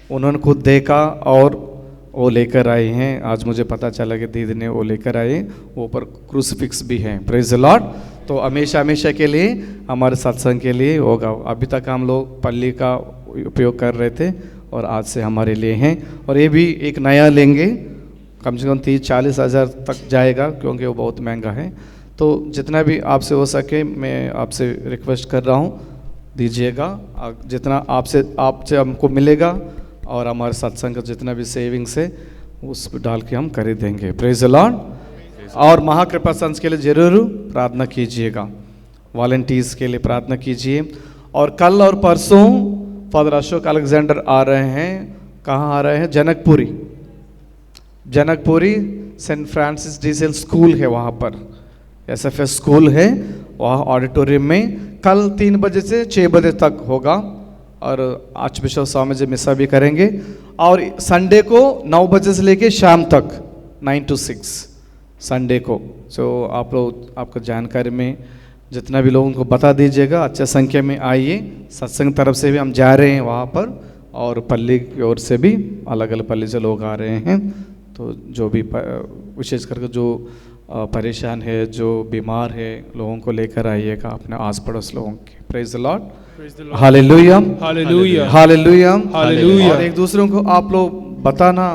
उन्होंने खुद देखा और वो लेकर आए हैं। आज मुझे पता चला कि दीदी ने वो लेकर आए, वो ऊपर क्रूसीफिक्स भी हैं, प्रेज़ द लॉर्ड। तो हमेशा हमेशा के लिए हमारे सत्संग के लिए होगा। अभी तक हम लोग पल्ली का उपयोग कर रहे थे, और आज से हमारे लिए हैं। और ये भी एक नया लेंगे, कम से कम 30-40 हज़ार तक जाएगा, क्योंकि वो बहुत महंगा है। तो जितना भी आपसे हो सके, मैं आपसे रिक्वेस्ट कर रहा हूँ, दीजिएगा। जितना आपसे हमको मिलेगा, और हमारे सत्संग का जितना भी सेविंग्स है, उस पर डाल के हम खरीदेंगे, प्रेज़ द लॉर्ड। और महाकृपा संघ के लिए जरूर प्रार्थना कीजिएगा, वॉलंटियर्स के लिए प्रार्थना कीजिए। और कल और परसों फादर अशोक अलेक्जेंडर आ रहे हैं। कहाँ आ रहे हैं? जनकपुरी सेंट फ्रांसिस डीसेल स्कूल है, वहाँ पर SFS स्कूल है, वहाँ ऑडिटोरियम में कल 3 बजे से 6 बजे तक होगा। और आर्च बिशप स्वामी जी मिसा भी करेंगे। और संडे को 9 बजे से लेके शाम तक 9 to 6 संडे को। सो आप लोग, आपको जानकारी में जितना भी लोगों को बता दीजिएगा, अच्छे संख्या में आइए। सत्संग तरफ से भी हम जा रहे हैं वहाँ पर, और पल्ली की ओर से भी अलग अलग पल्ली से लोग आ रहे हैं। तो जो भी विशेष करके जो परेशान है, जो बीमार है, लोगों को लेकर आइएगा, अपने आस पड़ोस लोगों के। Praise the Lord, hallelujah, hallelujah, hallelujah, hallelujah. और एक दूसरों को आप लोग बताना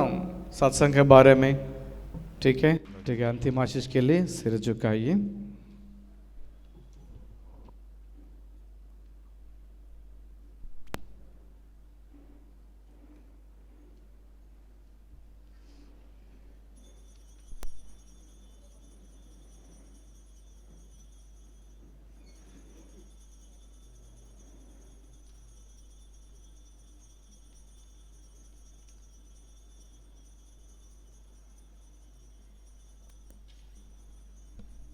सत्संग के बारे में, ठीक है। ठीक है, अंतिम आशीष के लिए सिर झुकाइए।